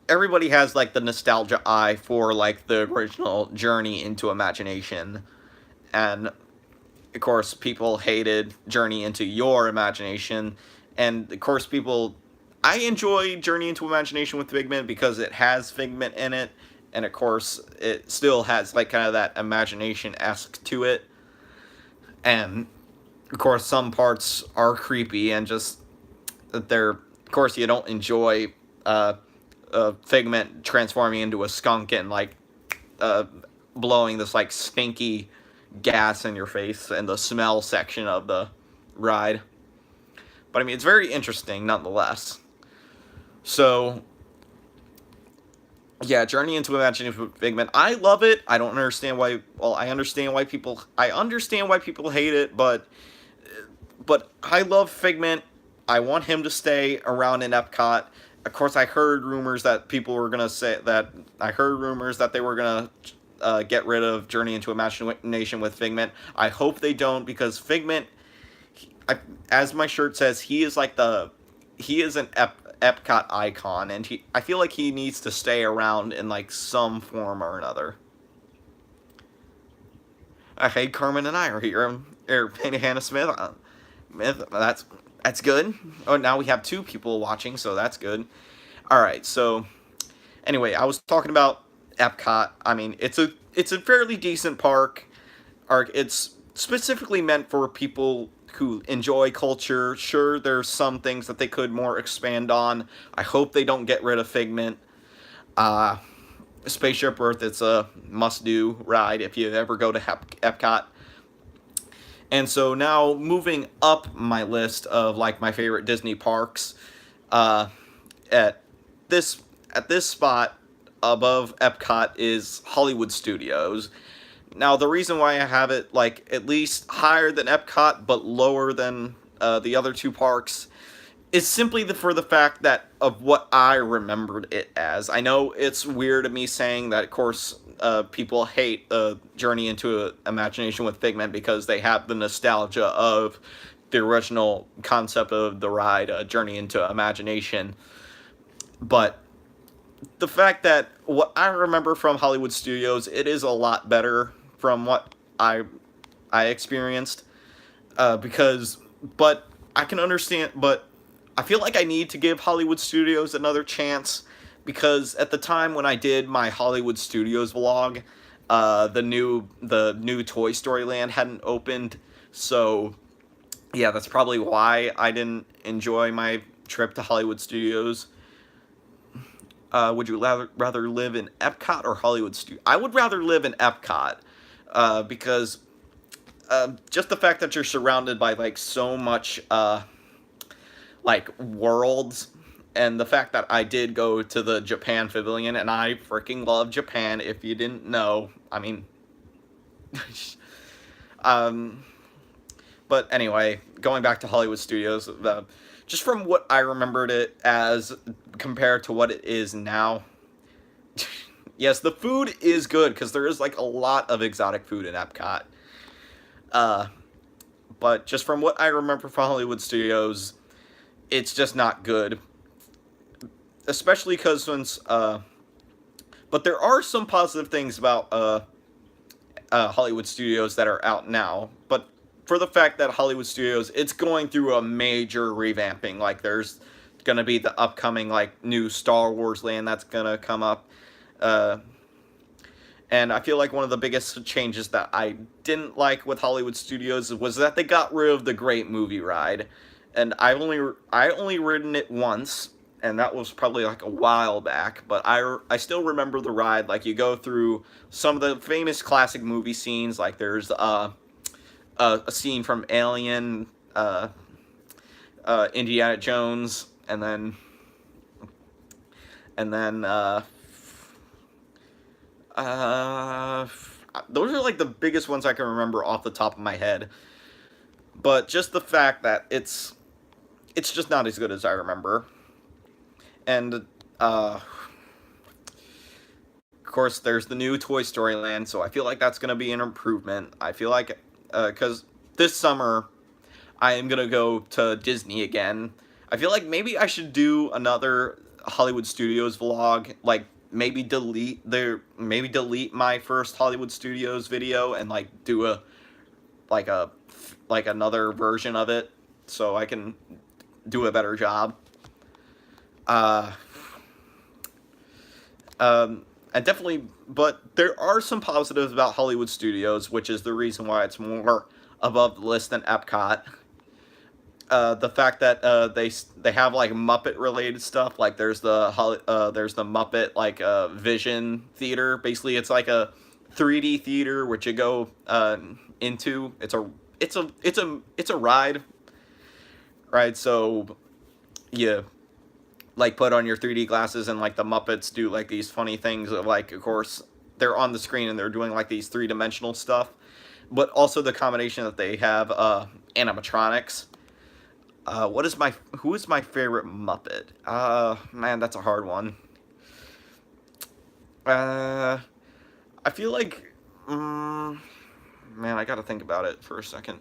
Speaker 1: everybody has, like, the nostalgia eye for, like, the original Journey into Imagination. And, of course, people hated Journey into Your Imagination. And, of course, I enjoy Journey into Imagination with Figment because it has Figment in it. And, of course, it still has, like, kind of that imagination-esque to it. And, of course, some parts are creepy and just... Of course, you don't enjoy... Figment transforming into a skunk and, like, blowing this, like, stinky gas in your face in the smell section of the ride. But, I mean, it's very interesting, nonetheless. So, yeah, Journey into Imagination with Figment. I love it. I don't understand why... Well, I understand why people hate it, but I love Figment. I want him to stay around in Epcot. Of course, I heard rumors that people were gonna say that. I heard rumors that they were gonna get rid of Journey into Imagination with Figment. I hope they don't, because Figment, as my shirt says, he is like he is an Epcot icon, and I feel like he needs to stay around in, like, some form or another. Hey, Carmen and I are here. Hannah Smith. That's good. Oh, now we have 2 people watching, so that's good. Alright, so... Anyway, I was talking about Epcot. I mean, it's a fairly decent park. It's specifically meant for people who enjoy culture. Sure, there's some things that they could more expand on. I hope they don't get rid of Figment. Spaceship Earth, it's a must-do ride if you ever go to Epcot. And so now, moving up my list of, like, my favorite Disney parks, at this spot above Epcot is Hollywood Studios. Now, the reason why I have it, like, at least higher than Epcot but lower than the other 2 parks is simply for the fact that of what I remembered it as. I know it's weird of me saying that, of course, people hate Journey into Imagination with Figment because they have the nostalgia of the original concept of the ride, Journey into Imagination. But the fact that what I remember from Hollywood Studios, it is a lot better from what I experienced. But I can understand, but I feel like I need to give Hollywood Studios another chance, because at the time when I did my Hollywood Studios vlog, the new Toy Story Land hadn't opened, so yeah, that's probably why I didn't enjoy my trip to Hollywood Studios. Would you rather live in Epcot or Hollywood Studios? I would rather live in Epcot, because just the fact that you're surrounded by, like, so much, like, worlds and the fact that I did go to the Japan Pavilion, and I freaking love Japan. If you didn't know, I mean, um, but anyway, going back to Hollywood Studios, just from what I remembered it as compared to what it is now, yes, the food is good because there is like a lot of exotic food in Epcot. Uh, but just from what I remember from Hollywood Studios, it's just not good. Especially because but there are some positive things about Hollywood Studios that are out now. But for the fact that Hollywood Studios, it's going through a major revamping. Like there's gonna be the upcoming like new Star Wars land that's gonna come up. Uh, and I feel like one of the biggest changes that I didn't like with Hollywood Studios was that they got rid of the Great Movie Ride, and I only ridden it once, and that was probably like a while back. But I still remember the ride. Like you go through some of the famous classic movie scenes. Like there's a scene from Alien, Indiana Jones, and then uh, those are like the biggest ones I can remember off the top of my head. But just the fact that it's just not as good as I remember. And of course, there's the new Toy Story Land, so I feel like that's gonna be an improvement. I feel like because this summer I am gonna go to Disney again. I feel like maybe I should do another Hollywood Studios vlog, like maybe delete my first Hollywood Studios video and like do like a like another version of it so I can do a better job. Uh, and definitely, but there are some positives about Hollywood Studios, which is the reason why it's more above the list than Epcot. The fact that they have like Muppet related stuff, like there's the Muppet like Vision Theater. Basically, it's like a 3D theater which you go into. It's a ride, right? So you like put on your 3D glasses, and like the Muppets do like these funny things of like, of course they're on the screen and they're doing like these three-dimensional stuff, but also the combination that they have animatronics. Who is my favorite Muppet? Man, that's a hard one. Uh, I feel like, man, I gotta think about it for a second.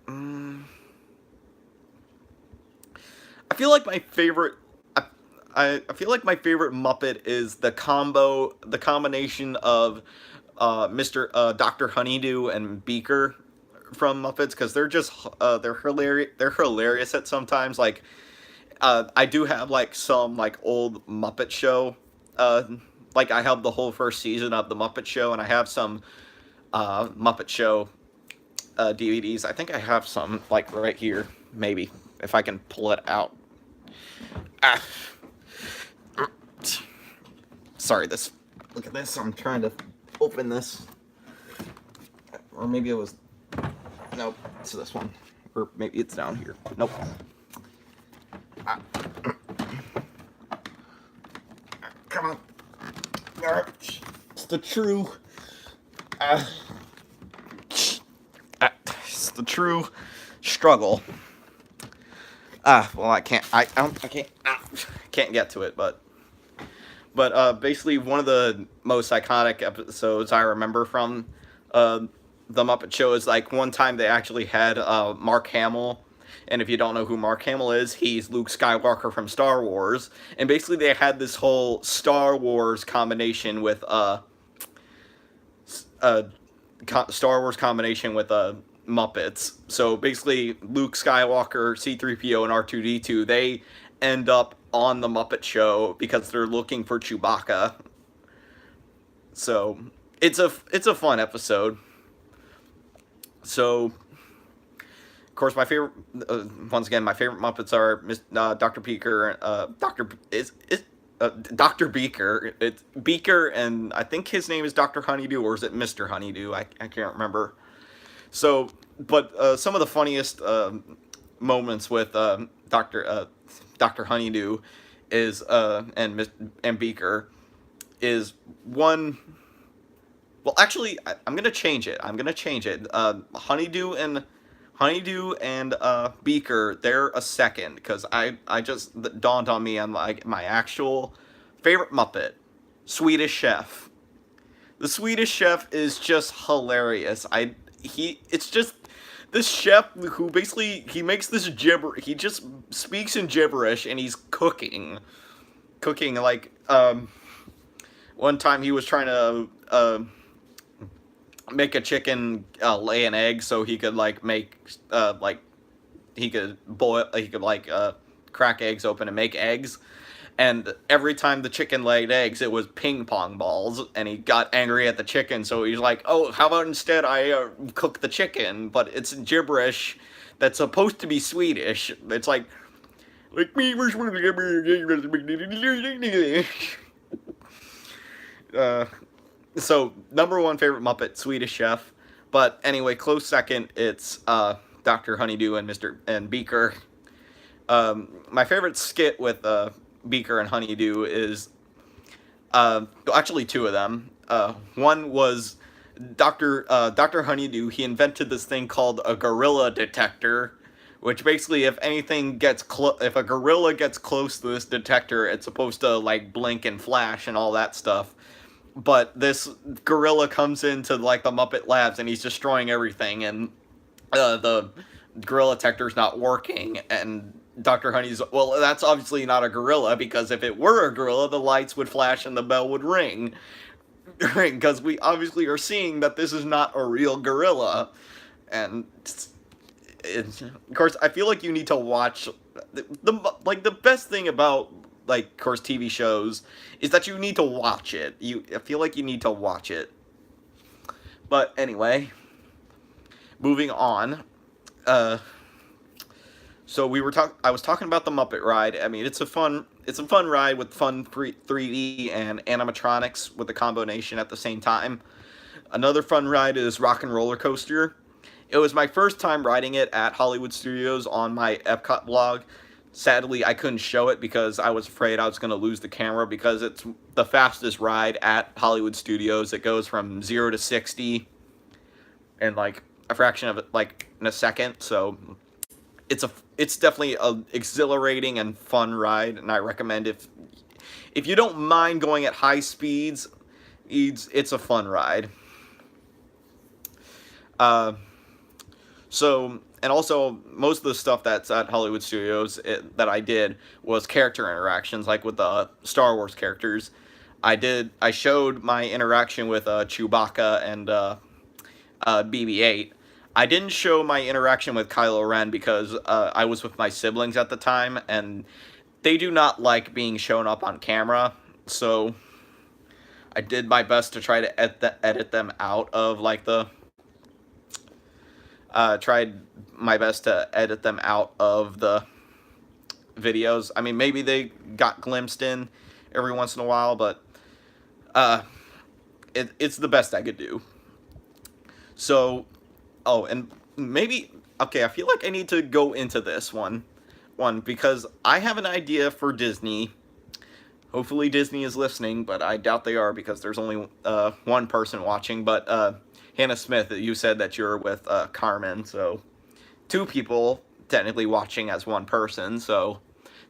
Speaker 1: Mm, I feel like my favorite. I feel like my favorite Muppet is the combination of Mr. Dr. Honeydew and Beaker from Muppets, because they're hilarious. They're hilarious at sometimes. Like I do have like some like old Muppet Show. Uh, like I have the whole first season of the Muppet Show, and I have some Muppet Show DVDs. I think I have some like right here, maybe if I can pull it out. Ah, sorry. This. Look at this. I'm trying to open this, or maybe it was. Nope, it's this one, or maybe it's down here. Nope. Ah. Come on. It's the true. It's the true struggle. Well, I can't. I can't. Can't get to it, but basically one of the most iconic episodes I remember from the Muppet Show is like one time they actually had Mark Hamill. And if you don't know who Mark Hamill is, he's Luke Skywalker from Star Wars. And basically they had this whole Star Wars combination with Star Wars combination with Muppets. So basically Luke Skywalker, C-3PO, and R2-D2, they end up on the Muppet Show because they're looking for Chewbacca. So it's a fun episode. So of course, my favorite, once again, my favorite Muppets are Dr. Beaker, Dr. Beaker. It's Beaker, and I think his name is Dr. Honeydew, or is it Mr. Honeydew? I can't remember. So, but some of the funniest moments with Dr. Honeydew is and Beaker is one. Well, actually, I'm gonna change it. I'm gonna change it. Honeydew and Beaker, they're a second because I just dawned on me on like my actual favorite Muppet, Swedish Chef. The Swedish Chef is just hilarious. It's just this chef who basically he makes this gibber. He just speaks in gibberish and he's cooking like one time he was trying to make a chicken lay an egg so he could like make like he could like crack eggs open and make eggs, and every time the chicken laid eggs it was ping pong balls, and he got angry at the chicken, so he's like, oh, how about instead I cook the chicken, but it's gibberish that's supposed to be Swedish. It's like me so number one favorite Muppet, Swedish Chef. But anyway, close second, it's Dr. Honeydew and Mr. and Beaker. My favorite skit with Beaker and Honeydew is actually two of them. One was Dr. Honeydew. He invented this thing called a gorilla detector, which basically, if anything gets if a gorilla gets close to this detector, it's supposed to like blink and flash and all that stuff. But this gorilla comes into like the Muppet Labs and he's destroying everything, and the gorilla detector's not working, and Dr. Honey's, well, that's obviously not a gorilla, because if it were a gorilla, the lights would flash and the bell would ring. Because we obviously are seeing that this is not a real gorilla. And of course, I feel like you need to watch like the best thing about like of course TV shows is that you need to watch it. I feel like you need to watch it. But anyway, moving on. So I was talking about the Muppet Ride. I mean, it's a fun ride with fun 3D and animatronics with a combination at the same time. Another fun ride is Rock and Roller Coaster. It was my first time riding it at Hollywood Studios on my Epcot vlog. Sadly, I couldn't show it because I was afraid I was going to lose the camera, because it's the fastest ride at Hollywood Studios. It goes from 0 to 60 in like a fraction of it, like in a second. So it's definitely a exhilarating and fun ride, and I recommend if you don't mind going at high speeds, it's a fun ride. And also, most of the stuff that's at Hollywood Studios that I did was character interactions, like with the Star Wars characters. I showed my interaction with Chewbacca and BB-8. I didn't show my interaction with Kylo Ren because I was with my siblings at the time, and they do not like being shown up on camera, so I did my best to try to edit them out of like the tried my best to edit them out of the videos. I mean, maybe they got glimpsed in every once in a while, but it's the best I could do. So, oh, and maybe, okay, I feel like I need to go into this one because I have an idea for Disney. Hopefully Disney is listening, but I doubt they are because there's only one person watching, but Hannah Smith, you said that you're with Carmen, so two people technically watching as one person, so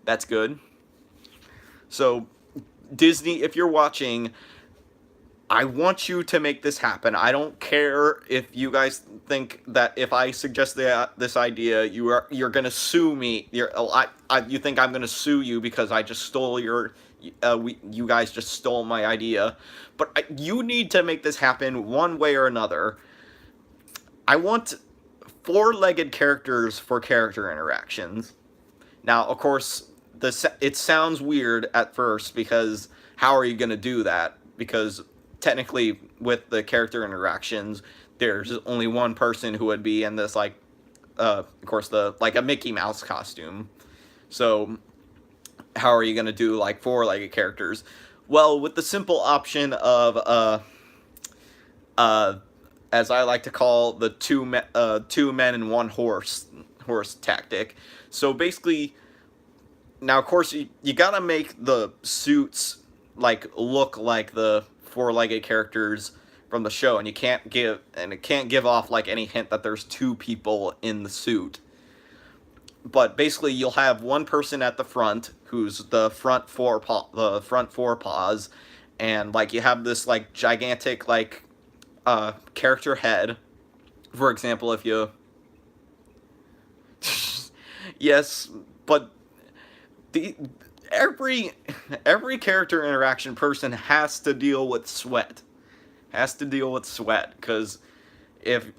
Speaker 1: that's good. So, Disney, if you're watching, I want you to make this happen. I don't care if you guys think that if I suggest this idea, you're gonna sue me. You think I'm gonna sue you because I just stole you guys just stole my idea. But you need to make this happen one way or another. I want four-legged characters for character interactions. Now, of course, it sounds weird at first because how are you going to do that? Because technically, with the character interactions, there's only one person who would be in this, like, of course, like a Mickey Mouse costume. So, how are you going to do, like, four-legged characters? Well, with the simple option of, as I like to call the two men and one horse horse tactic. So basically, now of course you gotta make the suits like look like the four-legged characters from the show, and it can't give off like any hint that there's two people in the suit. But basically, you'll have one person at the front who's the front four paws, and like you have this like gigantic like character head. For example, if you yes, but the every every character interaction person has to deal with sweat. Has to deal with sweat if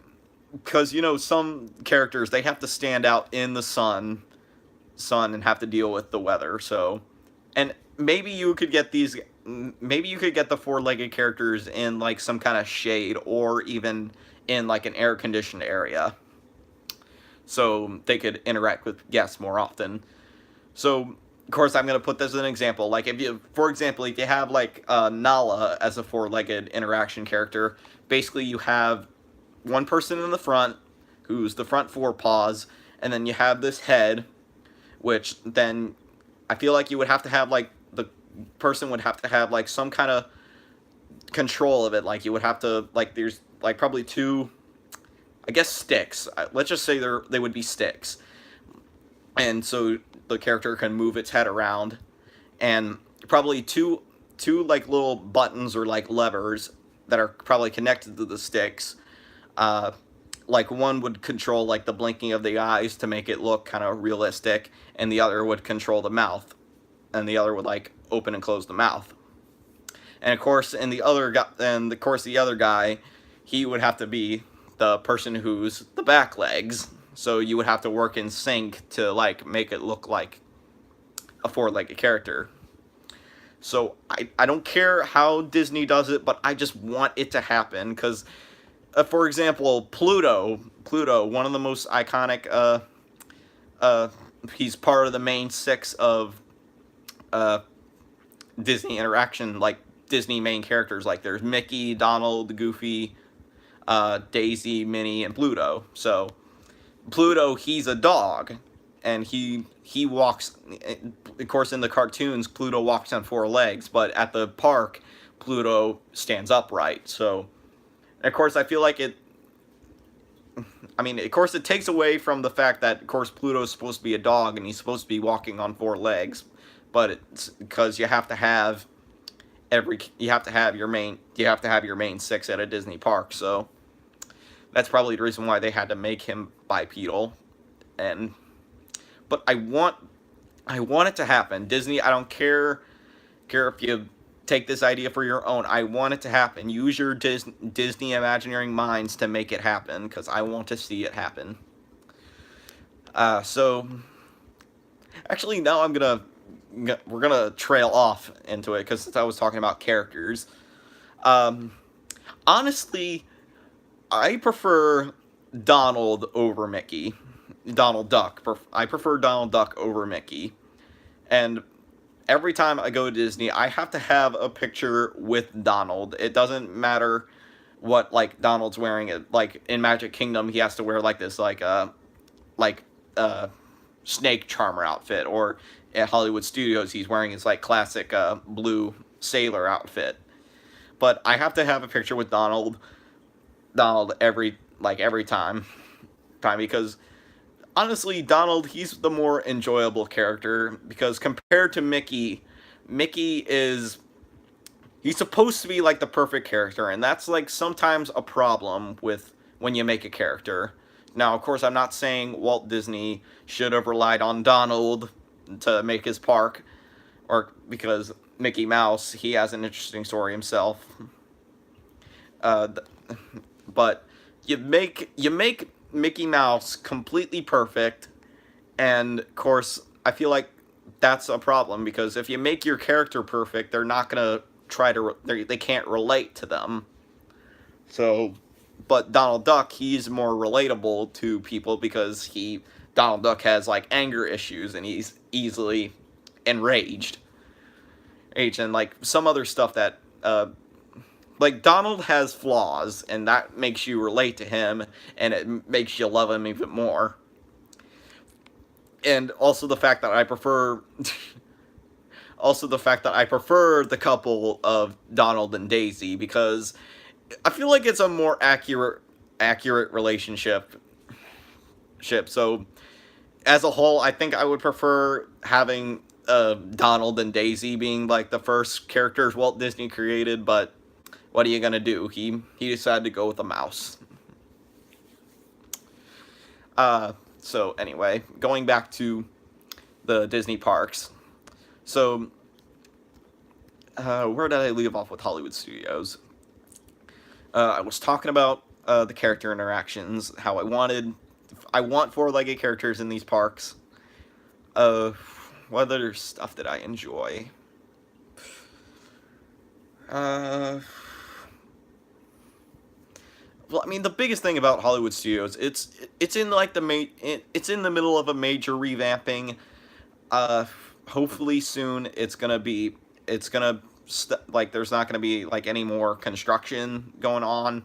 Speaker 1: because some characters they have to stand out in the sun and have to deal with the weather. So, and maybe you could get the four-legged characters in like some kind of shade or even in like an air conditioned area, so they could interact with guests more often. So, of course, I'm going to put this as an example. Like, for example, if you have, like, Nala as a four-legged interaction character, basically you have one person in the front, who's the front four paws, and then you have this head, which then I feel like you would have to have, like, the person would have to have, like, some kind of control of it. Like, you would have to, like, there's, like, probably two, I guess, sticks. Let's just say they would be sticks. And so the character can move its head around, and probably two like little buttons or like levers that are probably connected to the sticks. Like one would control like the blinking of the eyes to make it look kind of realistic, and the other would control the mouth, and the other would like open and close the mouth. And of course, the other guy, he would have to be the person who's the back legs. So you would have to work in sync to like make it look like a four-legged character. So I don't care how Disney does it, but I just want it to happen because, for example, Pluto, one of the most iconic. He's part of the main six of Disney interaction, like Disney main characters. Like there's Mickey, Donald, Goofy, Daisy, Minnie, and Pluto. So Pluto, he's a dog, and he walks. Of course, in the cartoons, Pluto walks on four legs, but at the park, Pluto stands upright. So, of course, I feel like it. I mean, of course, it takes away from the fact that, of course, Pluto's supposed to be a dog and he's supposed to be walking on four legs, but it's because you have to have your main six at a Disney park. So that's probably the reason why they had to make him bipedal. But I want it to happen. Disney, I don't care if you take this idea for your own. I want it to happen. Use your Disney Imagineering minds to make it happen, because I want to see it happen. So actually, now we're gonna trail off into it, because I was talking about characters. Honestly, I prefer Donald over Mickey. Donald Duck. I prefer Donald Duck over Mickey. And every time I go to Disney, I have to have a picture with Donald. It doesn't matter what like Donald's wearing. Like in Magic Kingdom, he has to wear like this snake charmer outfit, or at Hollywood Studios, he's wearing his like classic blue sailor outfit. But I have to have a picture with Donald every time, because honestly, Donald, he's the more enjoyable character, because compared to Mickey, he's supposed to be like the perfect character, and that's like sometimes a problem with when you make a character. Now, of course, I'm not saying Walt Disney should have relied on Donald to make his park, or because Mickey Mouse, he has an interesting story himself. But you make Mickey Mouse completely perfect, and of course I feel like that's a problem, because if you make your character perfect, they're not gonna they can't relate to them. So, but Donald Duck, he's more relatable to people, because Donald Duck has like anger issues, and he's easily enraged, and like some other stuff that like Donald has flaws, and that makes you relate to him, and it makes you love him even more. and also the fact that I prefer also the fact that I prefer the couple of Donald and Daisy, because I feel like it's a more accurate relationship. So as a whole, I think I would prefer having Donald and Daisy being like the first characters Walt Disney created, but what are you gonna do? He decided to go with a mouse. So anyway, going back to the Disney parks. So where did I leave off with Hollywood Studios? I was talking about the character interactions, how I want four-legged characters in these parks. What other stuff did I enjoy? Well, I mean, the biggest thing about Hollywood Studios, it's in like it's in the middle of a major revamping. Uh, Hopefully soon like there's not gonna be like any more construction going on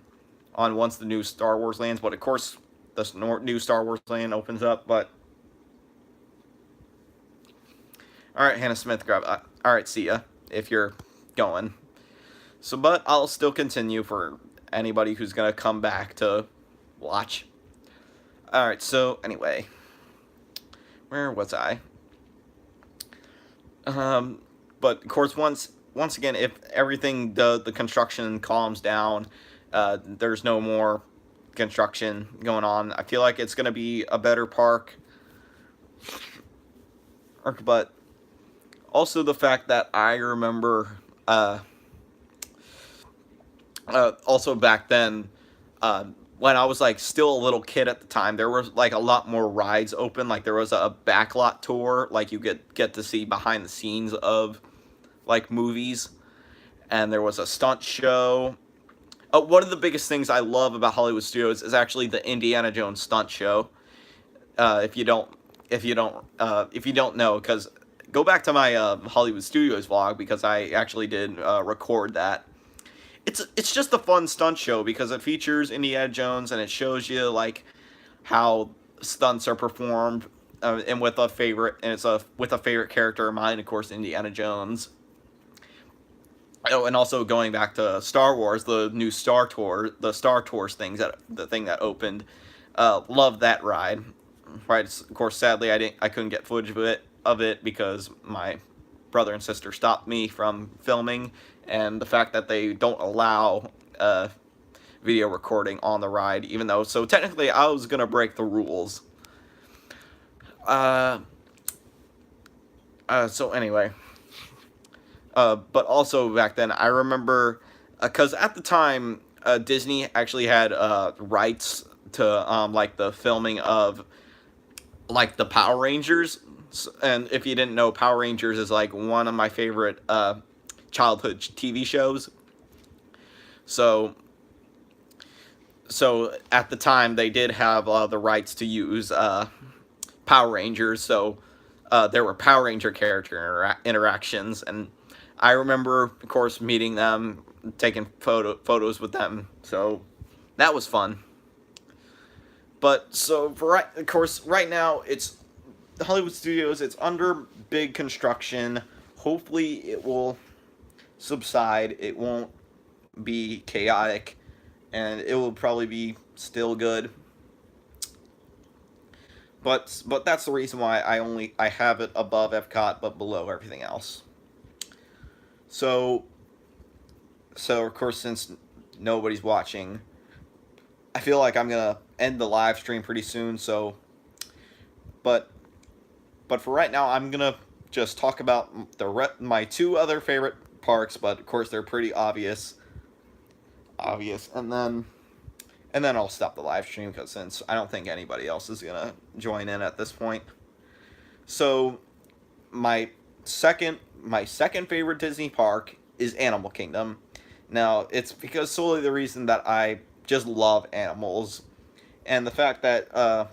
Speaker 1: once the new Star Wars lands. But of course, the new Star Wars land opens up. But all right, Hannah Smith, all right, see ya if you're going. So, but I'll still continue for anybody who's gonna come back to watch. All right. So anyway, where was I? But of course, once again, if everything the construction calms down, there's no more construction going on. I feel like it's gonna be a better park. But also the fact that I remember, also back then, when I was like still a little kid at the time, there was like a lot more rides open. Like there was a backlot tour, like you get to see behind the scenes of like movies, and there was a stunt show. One of the biggest things I love about Hollywood Studios is actually the Indiana Jones stunt show. If you don't know, because go back to my Hollywood Studios vlog, because I actually did record that. It's just a fun stunt show because it features Indiana Jones, and it shows you like how stunts are performed, and with a favorite character of mine, of course, Indiana Jones. Oh, and also going back to Star Wars, the new Star Tours the thing that opened. Love that ride. Right, of course, sadly I couldn't get footage of it because my brother and sister stopped me from filming, and the fact that they don't allow video recording on the ride, even though, so technically I was gonna break the rules. So anyway, but also back then I remember, because at the time Disney actually had rights to like the filming of like the Power Rangers. And if you didn't know, Power Rangers is like one of my favorite childhood TV shows. So at the time they did have the rights to use Power Rangers. So there were Power Ranger character interactions, and I remember, of course, meeting them, taking photos with them. So that was fun. But so of course, right now it's the Hollywood Studios. It's under big construction. Hopefully, it will subside. It won't be chaotic, and it will probably be still good. But that's the reason why I have it above Epcot but below everything else. So of course, since nobody's watching, I feel like I'm gonna end the live stream pretty soon. So, but for right now, I'm gonna just talk about my two other favorite parks. But of course, they're pretty obvious, and then I'll stop the live stream, because since I don't think anybody else is gonna join in at this point. So, my second favorite Disney park is Animal Kingdom. Now, it's because solely the reason that I just love animals, and the fact that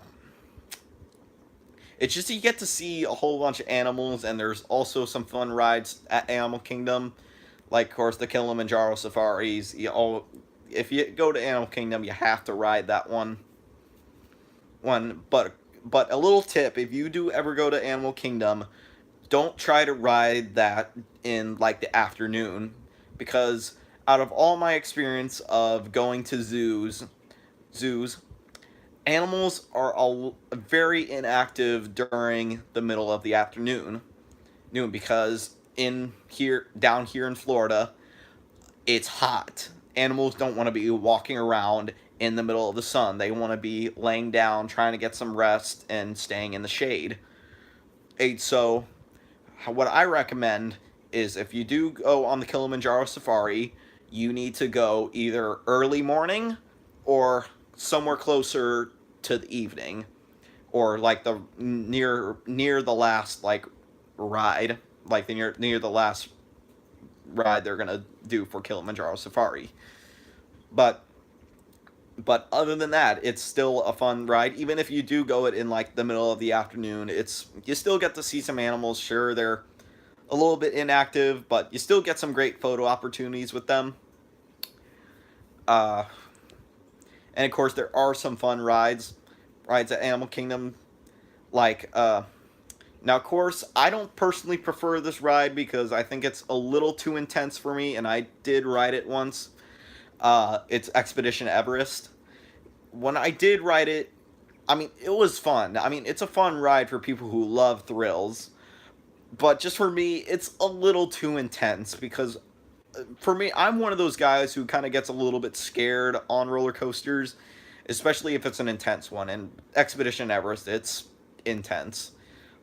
Speaker 1: it's just you get to see a whole bunch of animals, and there's also some fun rides at Animal Kingdom, like of course the Kilimanjaro safaris. If you go to Animal Kingdom, you have to ride that one. But But a little tip: if you do ever go to Animal Kingdom, don't try to ride that in like the afternoon, because out of all my experience of going to zoos, animals are all very inactive during the middle of the afternoon. Noon, because in here down here in Florida, it's hot. Animals don't want to be walking around in the middle of the sun. They want to be laying down, trying to get some rest, and staying in the shade. And so, what I recommend is if you do go on the Kilimanjaro Safari, you need to go either early morning or somewhere closer to the evening, or like the near the last like ride, like near the last ride they're gonna do for Kilimanjaro Safari. But other than that, it's still a fun ride. Even if you do go it in like the middle of the afternoon, it's you still get to see some animals. Sure, they're a little bit inactive, but you still get some great photo opportunities with them. Uh, and of course, there are some fun rides at Animal Kingdom. Like now, of course, I don't personally prefer this ride because I think it's a little too intense for me, and I did ride it once. It's Expedition Everest. When I did ride it, I mean, it was fun. I mean, it's a fun ride for people who love thrills. But just for me, it's a little too intense because for me, I'm one of those guys who kind of gets a little bit scared on roller coasters, especially if it's an intense one. And Expedition Everest, it's intense.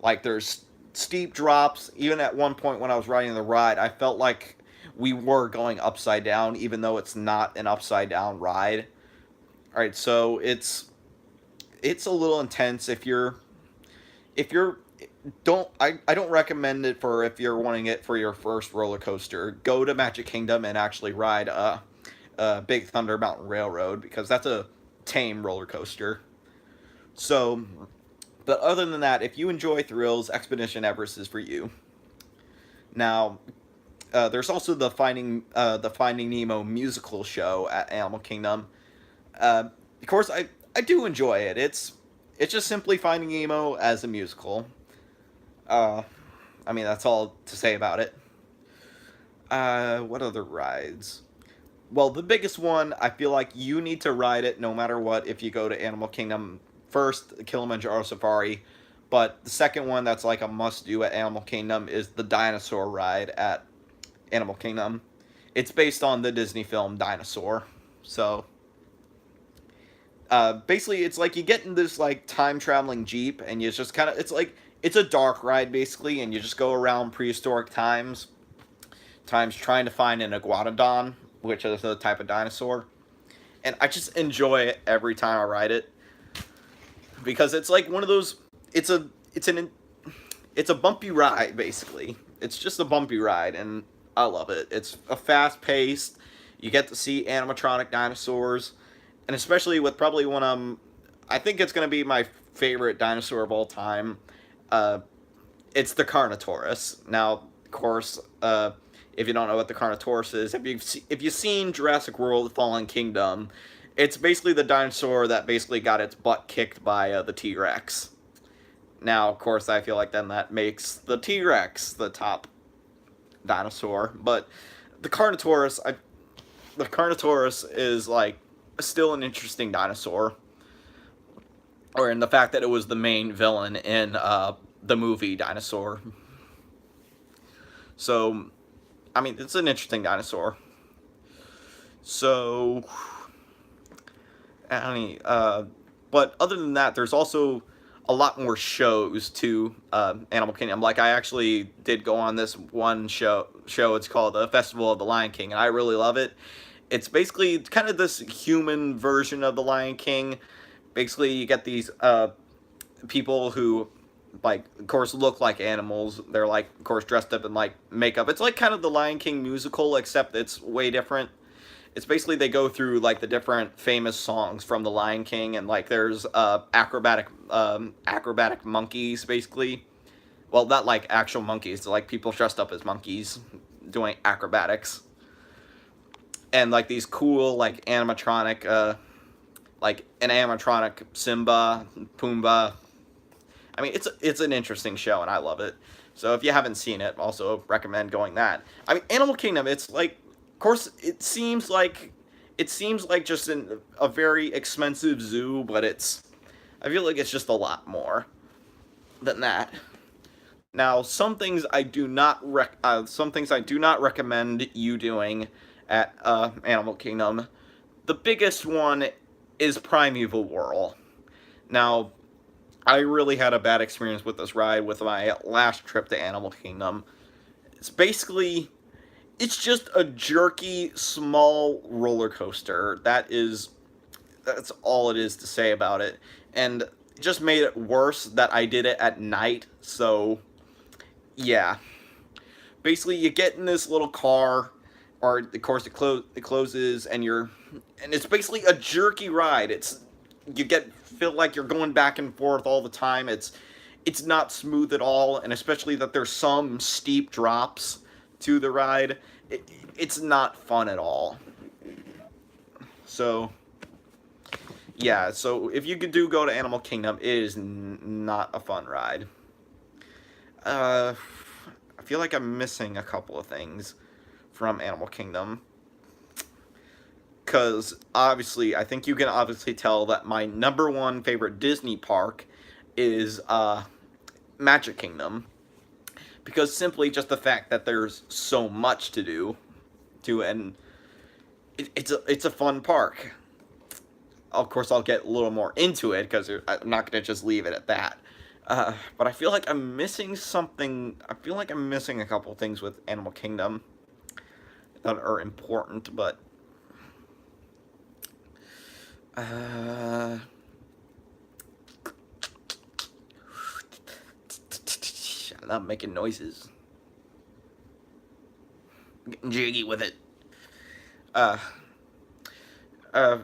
Speaker 1: Like, there's steep drops. Even at one point when I was riding the ride, I felt like we were going upside down, even though it's not an upside down ride. All right, so it's a little intense if you're I don't recommend it for if you're wanting it for your first roller coaster. Go to Magic Kingdom and actually ride Big Thunder Mountain Railroad, because that's a tame roller coaster. So, but other than that, if you enjoy thrills, Expedition Everest is for you. Now, there's also the Finding Nemo musical show at Animal Kingdom. Of course, I do enjoy it. It's just simply Finding Nemo as a musical. Uh, I mean, that's all to say about it. What other rides? Well, the biggest one, I feel like you need to ride it no matter what if you go to Animal Kingdom. First, Kilimanjaro Safari. But the second one that's like a must do at Animal Kingdom is the dinosaur ride at Animal Kingdom. It's based on the Disney film Dinosaur. So, basically, it's like you get in this like time traveling jeep, and you just kind of it's a dark ride basically, and you just go around prehistoric times trying to find an iguanodon, which is a type of dinosaur. And I just enjoy it every time I ride it, because it's like one of those. It's a it's a bumpy ride basically. It's just a bumpy ride, and I love it. It's a fast paced. You get to see animatronic dinosaurs, and especially with probably one I think it's gonna be my favorite dinosaur of all time. Uh, it's the Carnotaurus. Now, of course, if you don't know what the Carnotaurus is, if you've seen Jurassic World: Fallen Kingdom, it's basically the dinosaur that basically got its butt kicked by the T Rex. Now, of course, I feel like then that makes the T Rex the top dinosaur, but the Carnotaurus, the Carnotaurus is like still an interesting dinosaur, or in the fact that it was the main villain in the movie Dinosaur. So, I mean, it's an interesting dinosaur. So, I mean, but other than that, there's also a lot more shows to Animal Kingdom. Like, I actually did go on this one show. It's called the Festival of the Lion King, and I really love it. It's basically kind of this human version of the Lion King. Basically, you get these people who, like, of course, look like animals. They're, like, of course, dressed up in, like, makeup. It's like kind of the Lion King musical, except it's way different. It's basically they go through, like, the different famous songs from the Lion King, and, like, there's acrobatic monkeys, basically. Well, not, like, actual monkeys. Like, people dressed up as monkeys doing acrobatics. And, like, these cool, like, animatronic, like, an animatronic Simba, Pumbaa, I mean, it's an interesting show, and I love it. So if you haven't seen it, also recommend going that. I mean, Animal Kingdom. It's like, of course, it seems like just a very expensive zoo, but it's I feel like it's just a lot more than that. Now, some things I do not recommend you doing at Animal Kingdom. The biggest one is Primeval Whirl. Now, I really had a bad experience with this ride with my last trip to Animal Kingdom. It's basically it's just a jerky small roller coaster. That's all it is to say about it. And it just made it worse that I did it at night. So, yeah. Basically you get in this little car, or of course it closes, and it's basically a jerky ride. You get feel like you're going back and forth all the time. It's not smooth at all, and especially that there's some steep drops to the ride. It's not fun at all. So yeah, so if you do go to Animal Kingdom, it is not a fun ride. Uh, I feel like I'm missing a couple of things from Animal Kingdom. Because obviously, I think you can obviously tell that my number one favorite Disney park is Magic Kingdom. Because simply just the fact that there's so much to do, and it's a fun park. Of course, I'll get a little more into it because I'm not going to just leave it at that. But I feel like I'm missing something. I feel like I'm missing a couple things with Animal Kingdom that are important, but shut up making noises. I'm getting jiggy with it.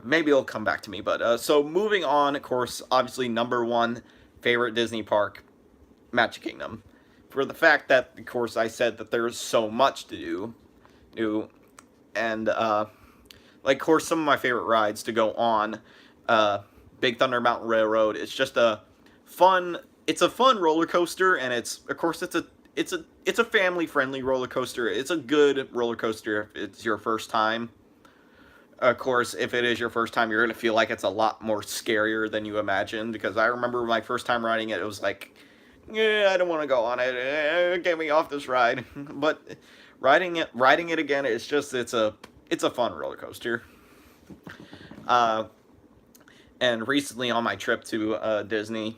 Speaker 1: Maybe it'll come back to me, but so moving on, of course, obviously number one favorite Disney park, Magic Kingdom. For the fact that, of course, I said that there's so much to do, and like, of course, some of my favorite rides to go on, Big Thunder Mountain Railroad. It's a fun roller coaster, and it's a family friendly roller coaster. It's a good roller coaster if it's your first time. Of course, if it is your first time, you're going to feel like it's a lot more scarier than you imagined, because I remember my first time riding it, it was like, yeah, I don't want to go on it. Get me off this ride. But riding it again, it's a fun roller coaster. Uh, and recently on my trip to Disney,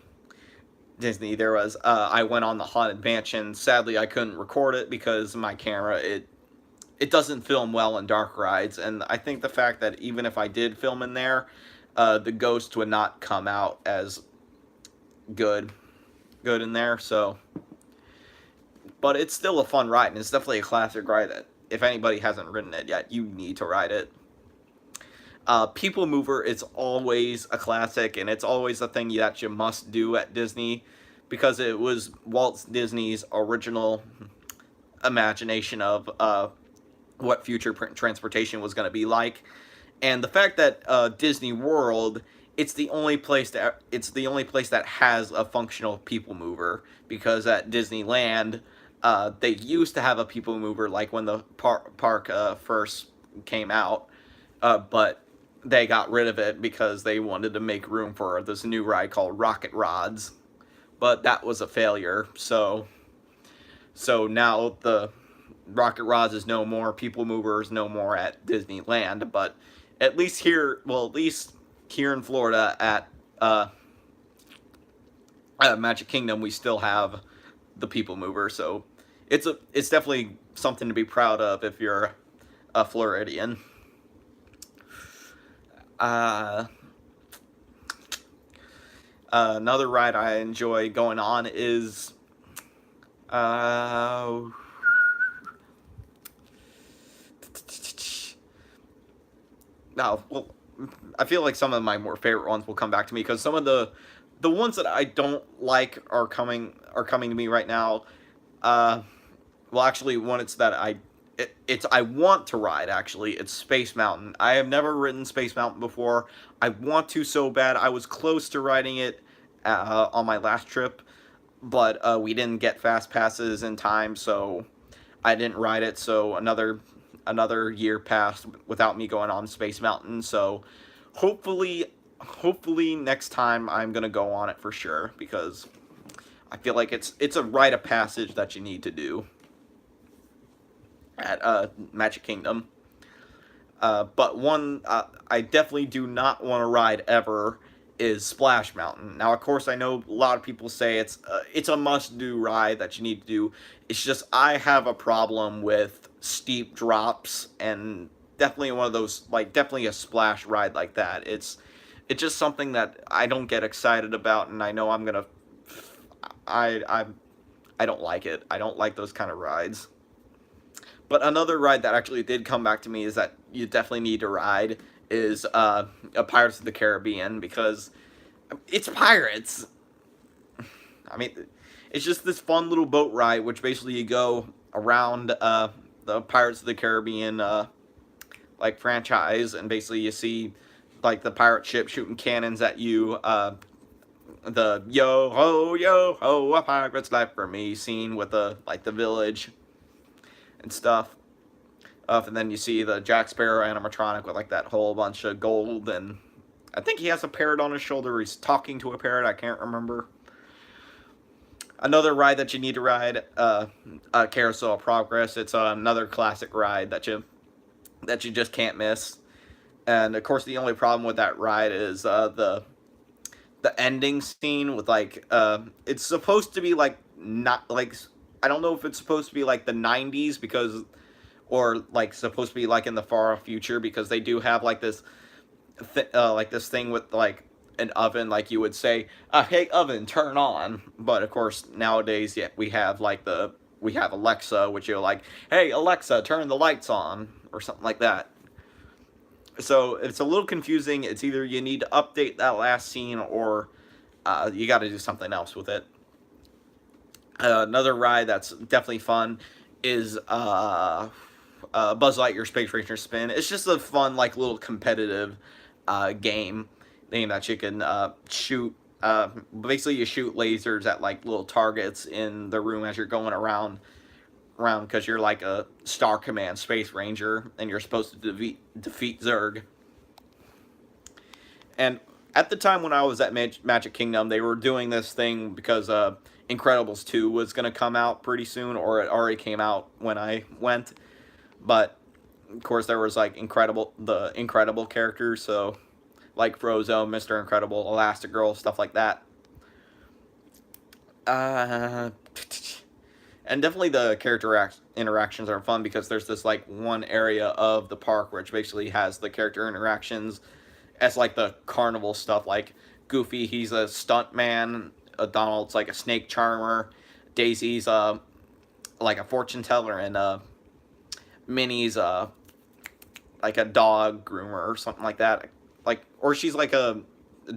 Speaker 1: there was I went on the Haunted Mansion. Sadly, I couldn't record it because my camera it doesn't film well in dark rides, and I think the fact that even if I did film in there, the ghost would not come out as good in there. So, but it's still a fun ride, and it's definitely a classic ride that if anybody hasn't ridden it yet, you need to ride it. People Mover is always a classic, and it's always a thing that you must do at Disney, because it was Walt Disney's original imagination of what future transportation was going to be like. And the fact that Disney World, it's the only place that has a functional people mover, because at Disneyland, they used to have a people mover like when the park first came out, but they got rid of it because they wanted to make room for this new ride called Rocket Rods, but that was a failure. So now the Rocket Rods is no more, People Mover is no more at Disneyland, but at least here in Florida at Magic Kingdom, we still have the People Mover, so it's definitely something to be proud of if you're a Floridian. Another ride I enjoy going on is no, well, I feel like some of my more favorite ones will come back to me, because some of the ones that I don't like are coming to me right now. Well, actually, one I want to ride. Actually, it's Space Mountain. I have never ridden Space Mountain before. I want to so bad. I was close to riding it on my last trip, but we didn't get fast passes in time, so I didn't ride it. So another year passed without me going on Space Mountain. So hopefully next time I'm gonna go on it for sure, because I feel like it's a rite of passage that you need to do at Magic Kingdom. But one I definitely do not want to ride ever is Splash Mountain. Now, of course, I know a lot of people say it's a must-do ride that you need to do. It's just I have a problem with steep drops, and definitely one of those, like, definitely a splash ride like that. It's just something that I don't get excited about, and I know I'm gonna I I don't like it. I don't like those kind of rides. But another ride that actually did come back to me is that you definitely need to ride is a Pirates of the Caribbean, because it's pirates. I mean, it's just this fun little boat ride, which basically you go around the Pirates of the Caribbean like franchise, and basically you see like the pirate ship shooting cannons at you. The yo ho, a pirate's life for me scene with the like the village and stuff. And then you see the Jack Sparrow animatronic with like that whole bunch of gold, and I think he has a parrot on his shoulder. He's talking to a parrot. I can't remember. Another ride that you need to ride, Carousel of Progress. It's another classic ride that you just can't miss. And of course, the only problem with that ride is the ending scene with like it's supposed to be like not like I don't know if it's supposed to be like the 90s, because or like supposed to be like in the far future, because they do have like like this thing with like an oven, like you would say, hey oven, turn on. But of course nowadays, yeah, we have Alexa, which you're like, hey Alexa, turn the lights on, or something like that. So it's a little confusing. It's either you need to update that last scene, or you got to do something else with it. Another ride that's definitely fun is Buzz Lightyear Space Ranger Spin. It's just a fun, like, little competitive game thing that you can shoot. Basically, you shoot lasers at like little targets in the room as you're going around, because you're like a Star Command Space Ranger, and you're supposed to defeat Zurg. And at the time when I was at Magic Kingdom, they were doing this thing because Incredibles 2 was going to come out pretty soon, or it already came out when I went. But of course, there was like the Incredible characters, so like Frozone, Mr. Incredible, Elastigirl, stuff like that. And definitely the character interactions are fun, because there's this like one area of the park which basically has the character interactions as like the carnival stuff. Like Goofy, he's a stunt man. Donald's like a snake charmer. Daisy's like a fortune teller, and Minnie's like a dog groomer or something like that. Like, or she's like a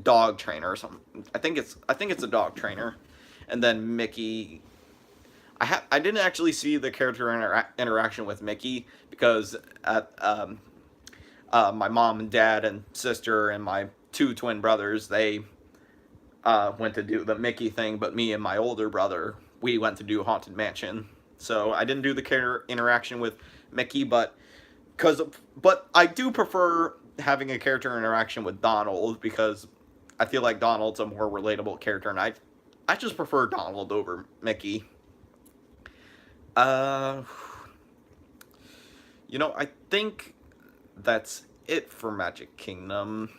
Speaker 1: dog trainer or something. I think it's a dog trainer. And then Mickey, I didn't actually see the character interaction with Mickey, because at my mom and dad and sister and my two twin brothers, they went to do the Mickey thing, but me and my older brother, we went to do Haunted Mansion. So I didn't do the character interaction with Mickey, but I do prefer having a character interaction with Donald, because I feel like Donald's a more relatable character, and I just prefer Donald over Mickey. Uh, I think that's it for Magic Kingdom.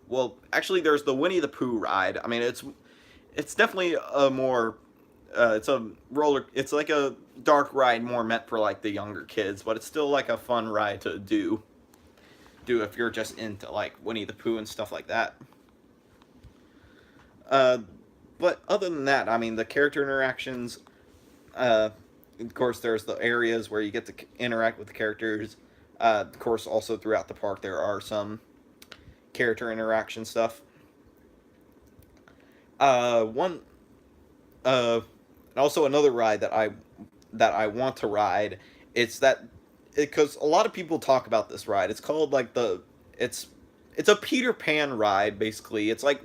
Speaker 1: Well, actually, there's the Winnie the Pooh ride. I mean, it's definitely a more it's a roller. It's like a dark ride, more meant for like the younger kids, but it's still like a fun ride to do if you're just into like Winnie the Pooh and stuff like that. Uh, but other than that, I mean, the character interactions. Of course, there's the areas where you get to interact with the characters. Of course, also throughout the park, there are some character interaction stuff. One, and also another ride that I want to ride. It's that because a lot of people talk about this ride. It's called like it's a Peter Pan ride basically. It's like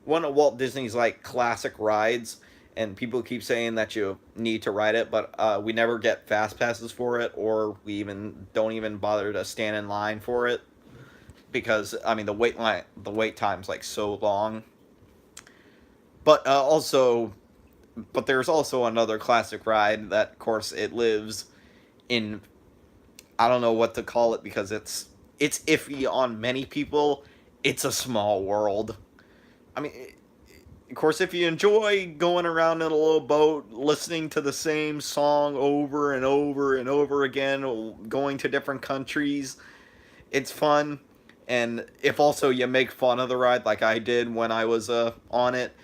Speaker 1: one of Walt Disney's like classic rides, and people keep saying that you need to ride it, but we never get fast passes for it, or we even don't even bother to stand in line for it because I mean the wait time's like so long. But but there's also another classic ride that, of course, it lives in. I don't know what to call it because it's iffy on many people. It's a small world. I mean, of course, if you enjoy going around in a little boat, listening to the same song over and over and over again, going to different countries, it's fun. And if also you make fun of the ride, like I did when I was on it,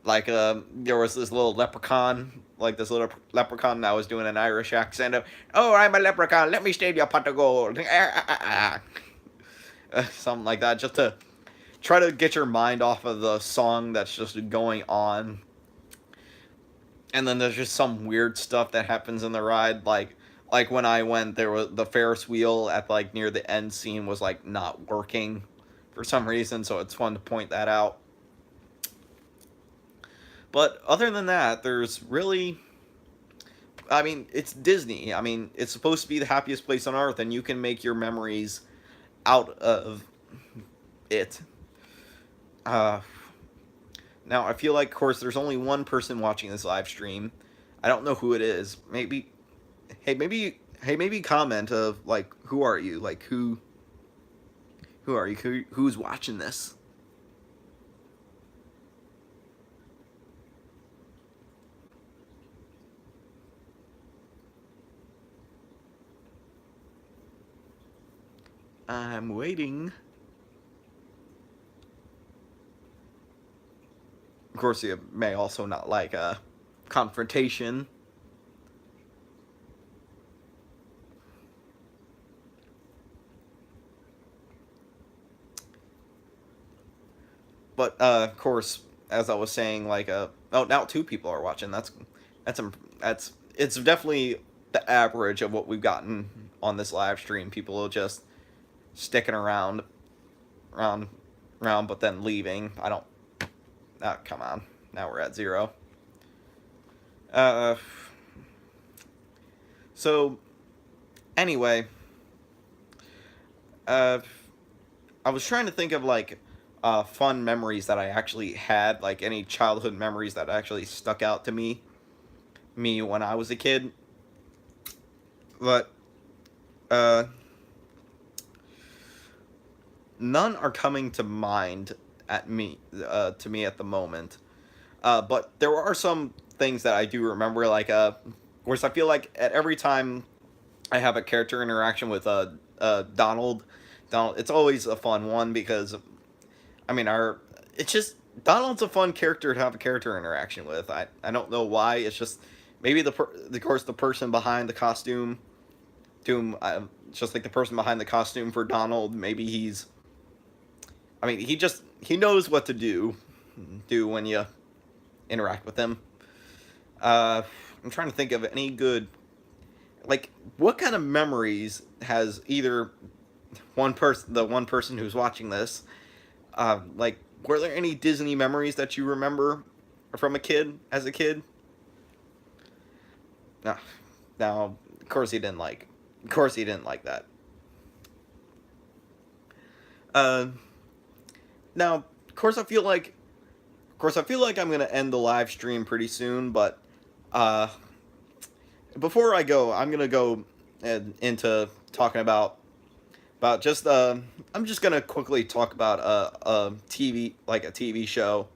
Speaker 1: like there was this little leprechaun, like this little leprechaun that was doing an Irish accent of, "Oh, I'm a leprechaun. Let me steal your pot of gold." Something like that, just to try to get your mind off of the song that's just going on. And then there's just some weird stuff that happens in the ride, like when I went, there was the Ferris wheel at like near the end scene was like not working for some reason, so it's fun to point that out. But other than that, there's really, I mean, it's Disney. I mean, it's supposed to be the happiest place on earth, and you can make your memories out of it. Uh, Now, I feel like, of course, there's only one person watching this live stream. I don't know who it is. Maybe, maybe comment of like, who are you? Like, who are you? Who's watching this? I'm waiting. Of course, you may also not like a confrontation. But of course, as I was saying, like oh, now two people are watching. That's that's it's definitely the average of what we've gotten on this live stream. People are just sticking around, around, but then leaving. I don't. Oh, come on. Now we're at 0. Uh, so anyway, uh, I was trying to think of like fun memories that I actually had, like any childhood memories that actually stuck out to me when I was a kid. But uh, none are coming to mind at me to me at the moment. But there are some things that I do remember, like of course I feel like at every time I have a character interaction with Donald. Donald, it's always a fun one because I mean our it's just Donald's a fun character to have a character interaction with. I don't know why. It's just maybe of course the person behind the costume, Doom. Just like the person behind the costume for Donald. Maybe he's. I mean, he knows what to do when you interact with him. I'm trying to think of any good, like, what kind of memories has either the one person who's watching this, like, were there any Disney memories that you remember from as a kid? No, now, of course he didn't like that. Uh, Now, of course, I feel like I'm gonna end the live stream pretty soon, but uh, before I go, I'm gonna go into talking about just I'm just gonna quickly talk about a TV like a TV show.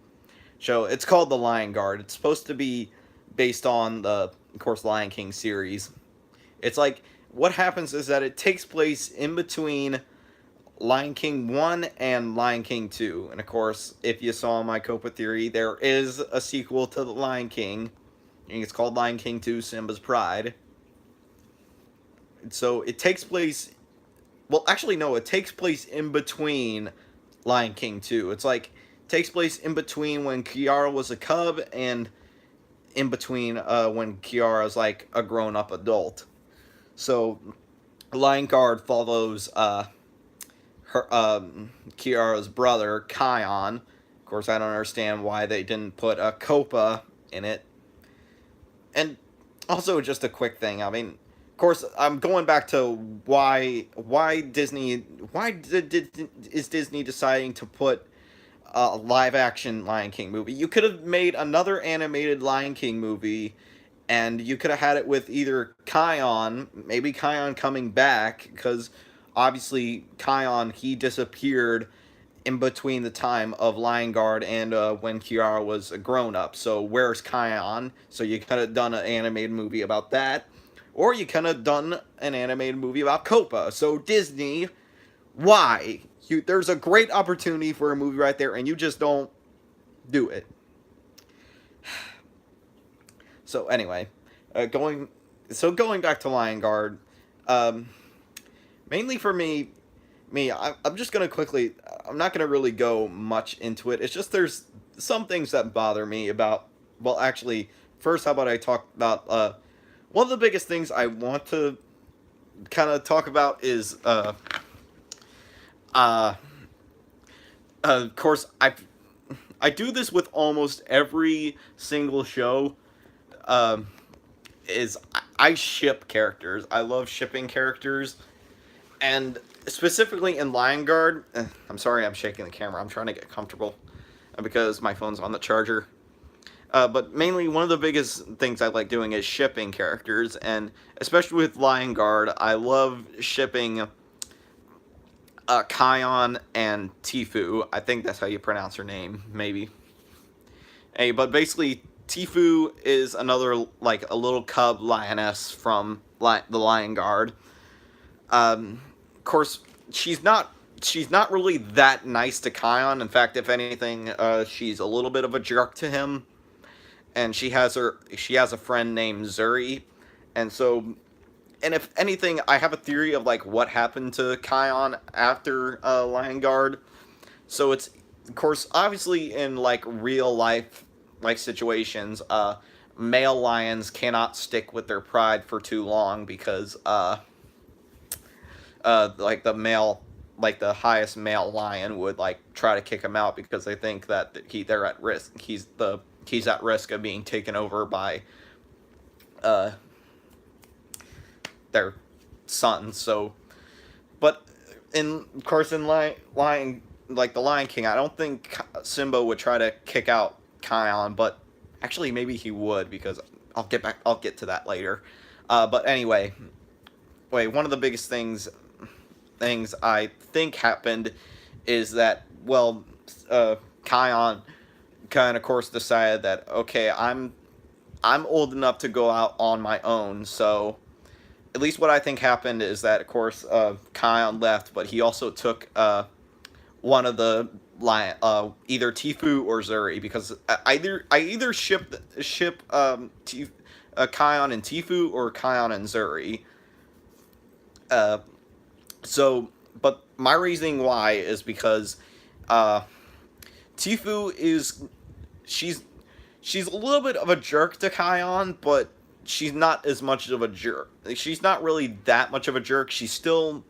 Speaker 1: It's called The Lion Guard. It's supposed to be based on the, of course, Lion King series. It's like what happens is that it takes place in between Lion King 1 and Lion King 2. And of course, if you saw my Copa theory, there is a sequel to The Lion King. And it's called Lion King 2 Simba's Pride. And so it takes place. Well, actually, no, it takes place in between Lion King 2. It's like, it takes place in between when Kiara was a cub and in between when Kiara's like a grown up adult. So, Lion Guard follows her Kiara's brother Kion. Of course, I don't understand why they didn't put a Copa in it. And also, just a quick thing. I mean, of course, I'm going back to why Disney did is Disney deciding to put a live action Lion King movie. You could have made another animated Lion King movie, and you could have had it with either Kion, maybe Kion coming back, because obviously Kion, he disappeared in between the time of Lion Guard and when Kiara was a grown up. So where's Kion? So you could have done an animated movie about that, or you could have done an animated movie about Copa. So Disney, why? There's a great opportunity for a movie right there, and you just don't do it. So anyway, going back to Lion Guard, um, mainly for I'm just gonna quickly. I'm not gonna really go much into it. It's just there's some things that bother me about. Well, actually, first, how about I talk about one of the biggest things I want to kind of talk about is uh, of course I do this with almost every single show. Um, is I ship characters. I love shipping characters, and specifically in Lion Guard. I'm sorry, I'm shaking the camera. I'm trying to get comfortable because my phone's on the charger. But mainly, one of the biggest things I like doing is shipping characters, and especially with Lion Guard, I love shipping Kion and Tifu. I think that's how you pronounce her name, maybe. Hey, but basically, Tifu is another, like, a little cub lioness from the Lion Guard. Of course, she's not really that nice to Kion. In fact, if anything, she's a little bit of a jerk to him. And she has a friend named Zuri, and so, and if anything, I have a theory of like what happened to Kion after Lion Guard. So it's, of course, obviously in like real life like situations, male lions cannot stick with their pride for too long because like the highest male lion would like try to kick him out because they think that they're at risk. He's at risk of being taken over by uh their sons. So, but in of course in Lion like the Lion King, I don't think Simba would try to kick out Kion, but actually maybe he would because I'll get to that later. But anyway, one of the biggest things I think happened is that, well, Kion kind of course decided that, okay, I'm old enough to go out on my own. So at least what I think happened is that, of course, Kion left, but he also took one of the lion, either Tifu or Zuri, because I either ship Kion and Tifu, or Kion and Zuri. Uh, so, but my reasoning why is because Tifu is she's she's a little bit of a jerk to Kion, but she's not as much of a jerk. She's not really that much of a jerk. She still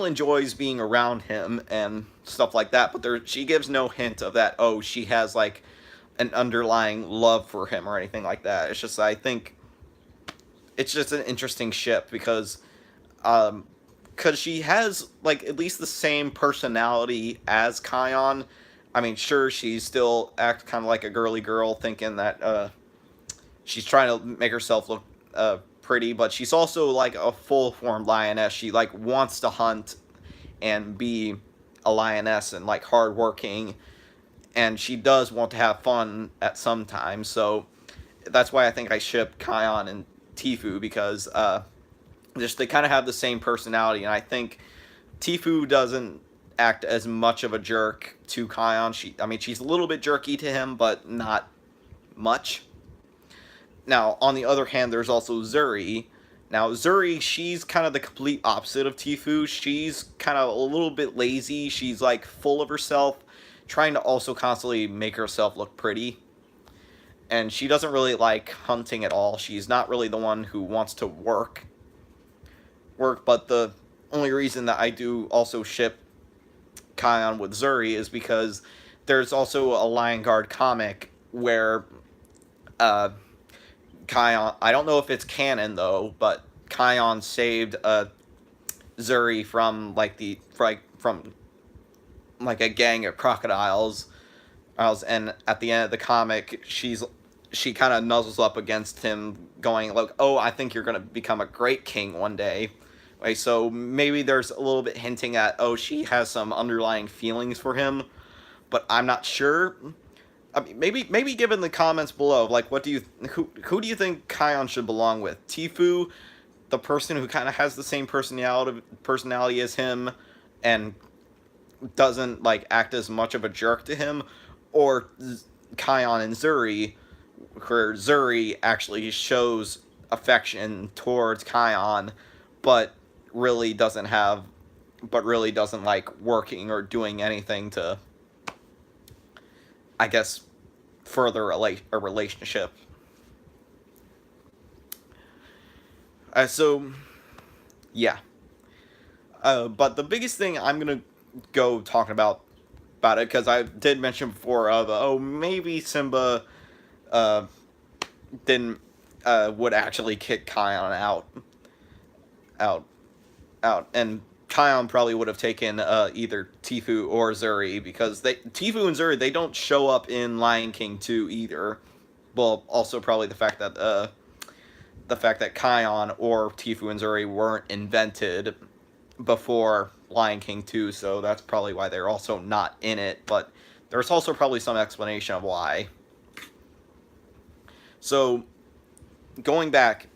Speaker 1: enjoys being around him and stuff like that, but she gives no hint of that, oh, she has like an underlying love for him or anything like that. It's just, I think it's just an interesting ship because she has like at least the same personality as Kion. I mean, sure, she still acts kind of like a girly girl, thinking that she's trying to make herself look pretty, but she's also like a full-formed lioness. She like wants to hunt and be a lioness and like hardworking, and she does want to have fun at some time. So that's why I think I ship Kion and Tifu, because just they kind of have the same personality, and I think Tifu doesn't act as much of a jerk to Kion. I mean, she's a little bit jerky to him, but not much. Now, on the other hand, there's also Zuri. Now, Zuri, she's kind of the complete opposite of Tifu. She's kind of a little bit lazy. She's like full of herself, trying to also constantly make herself look pretty. And she doesn't really like hunting at all. She's not really the one who wants to work, but the only reason that I do also ship Kion with Zuri is because there's also a Lion Guard comic where Kion, I don't know if it's canon though, but Kion saved Zuri from from like a gang of crocodiles. And at the end of the comic, she kind of nuzzles up against him, going like, "Oh, I think you're gonna become a great king one day." Like, so maybe there's a little bit hinting at, oh, she has some underlying feelings for him, but I'm not sure. I mean, maybe given the comments below, like, who do you think Kion should belong with? Tifu, the person who kind of has the same personality as him, and doesn't like act as much of a jerk to him, or Kion and Zuri, where Zuri actually shows affection towards Kion, but really doesn't like working or doing anything to, I guess, further a relationship. So yeah, but the biggest thing I'm gonna go talking about it, because I did mention before of, oh, maybe Simba uh, didn't would actually kick Kion out and Kion probably would have taken either Tifu or Zuri, because Tifu and Zuri, they don't show up in Lion King 2 either. Well, also probably the fact that Kion or Tifu and Zuri weren't invented before Lion King 2, so that's probably why they're also not in it, but there's also probably some explanation of why. So, going back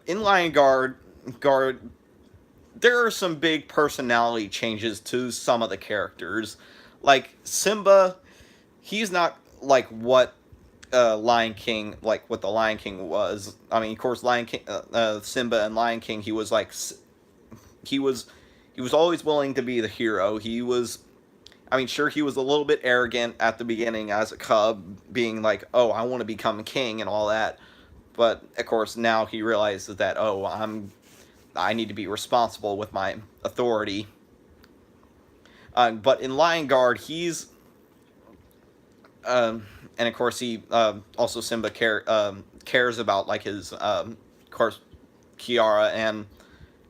Speaker 1: in Lion Guard, there are some big personality changes to some of the characters. Like Simba, he's not like what what the Lion King was. I mean, of course, Simba and Lion King, he was he was always willing to be the hero. I mean, sure, he was a little bit arrogant at the beginning as a cub, being like, "Oh, I want to become king" and all that. But of course, now he realizes that, oh, I need to be responsible with my authority. But in Lion Guard, and of course he also Simba cares about like his of course Kiara, and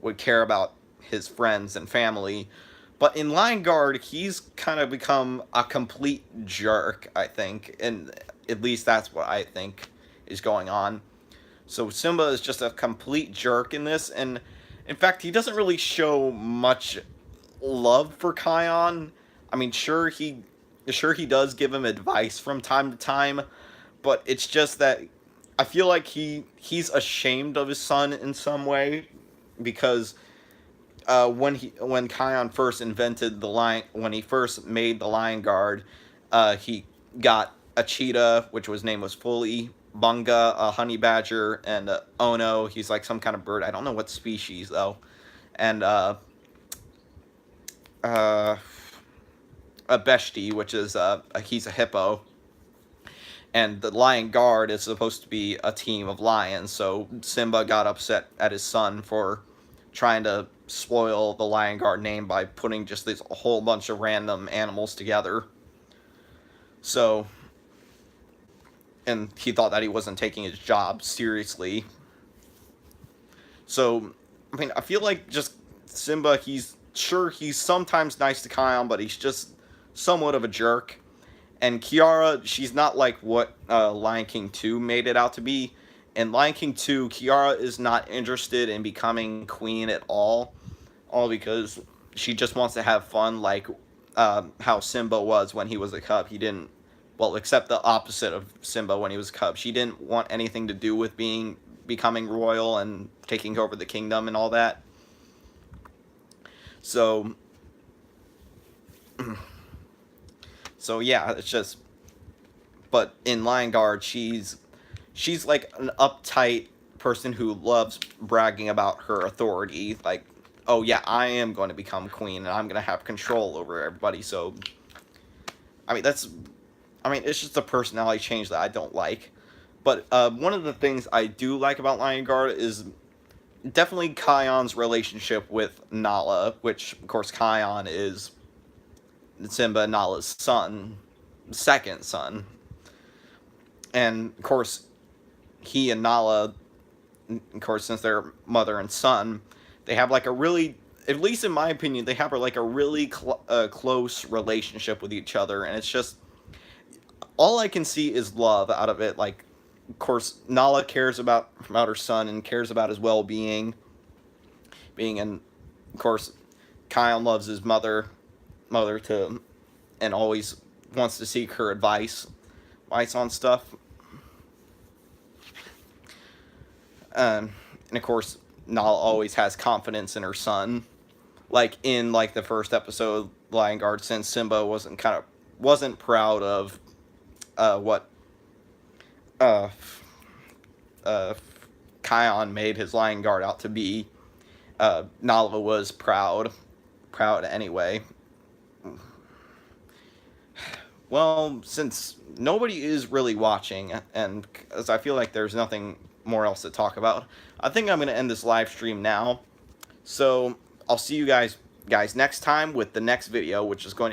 Speaker 1: would care about his friends and family. But in Lion Guard, he's kind of become a complete jerk, I think, and at least that's what I think is going on. So Simba is just a complete jerk in this, and in fact, he doesn't really show much love for Kion. I mean, sure he does give him advice from time to time, but it's just that I feel like he's ashamed of his son in some way, because when Kion first invented when he first made the Lion Guard, he got a cheetah, which was name was Fully, Bunga, a honey badger, and Ono. He's like some kind of bird. I don't know what species though, and uh, a Beshti, which is he's a hippo. And the Lion Guard is supposed to be a team of lions, so Simba got upset at his son for trying to spoil the Lion Guard name by putting just this a whole bunch of random animals together. So, and he thought that he wasn't taking his job seriously. So, I mean, I feel like just Simba, he's sometimes nice to Kion, but he's just somewhat of a jerk. And Kiara, she's not like what Lion King 2 made it out to be. In Lion King 2, Kiara is not interested in becoming queen at all because she just wants to have fun, like how Simba was when he was a cub. He didn't, well, except the opposite of Simba when he was a cub. She didn't want anything to do with becoming royal and taking over the kingdom and all that. So, so yeah, it's just. But in Lion Guard, she's like an uptight person who loves bragging about her authority. Like, oh yeah, I am going to become queen and I'm going to have control over everybody. So, I mean, it's just a personality change that I don't like. But one of the things I do like about Lion Guard is definitely Kion's relationship with Nala, which, of course, Kion is Simba and Nala's son, second son. And of course, he and Nala, of course, since they're mother and son, they have like a really, at least in my opinion, they have like a really close relationship with each other, and it's just all I can see is love out of it. Like, of course, Nala cares about her son and cares about his being, and of course, Kion loves his mother to, and always wants to seek her advice on stuff. And of course, Nala always has confidence in her son. Like in like the first episode, Lion Guard, since Simba wasn't proud of what uh, uh, Kion made his Lion Guard out to be. Nala was proud anyway. Well, since nobody is really watching, and because I feel like there's nothing more else to talk about, I think I'm going to end this live stream now. So I'll see you guys next time with the next video, which is going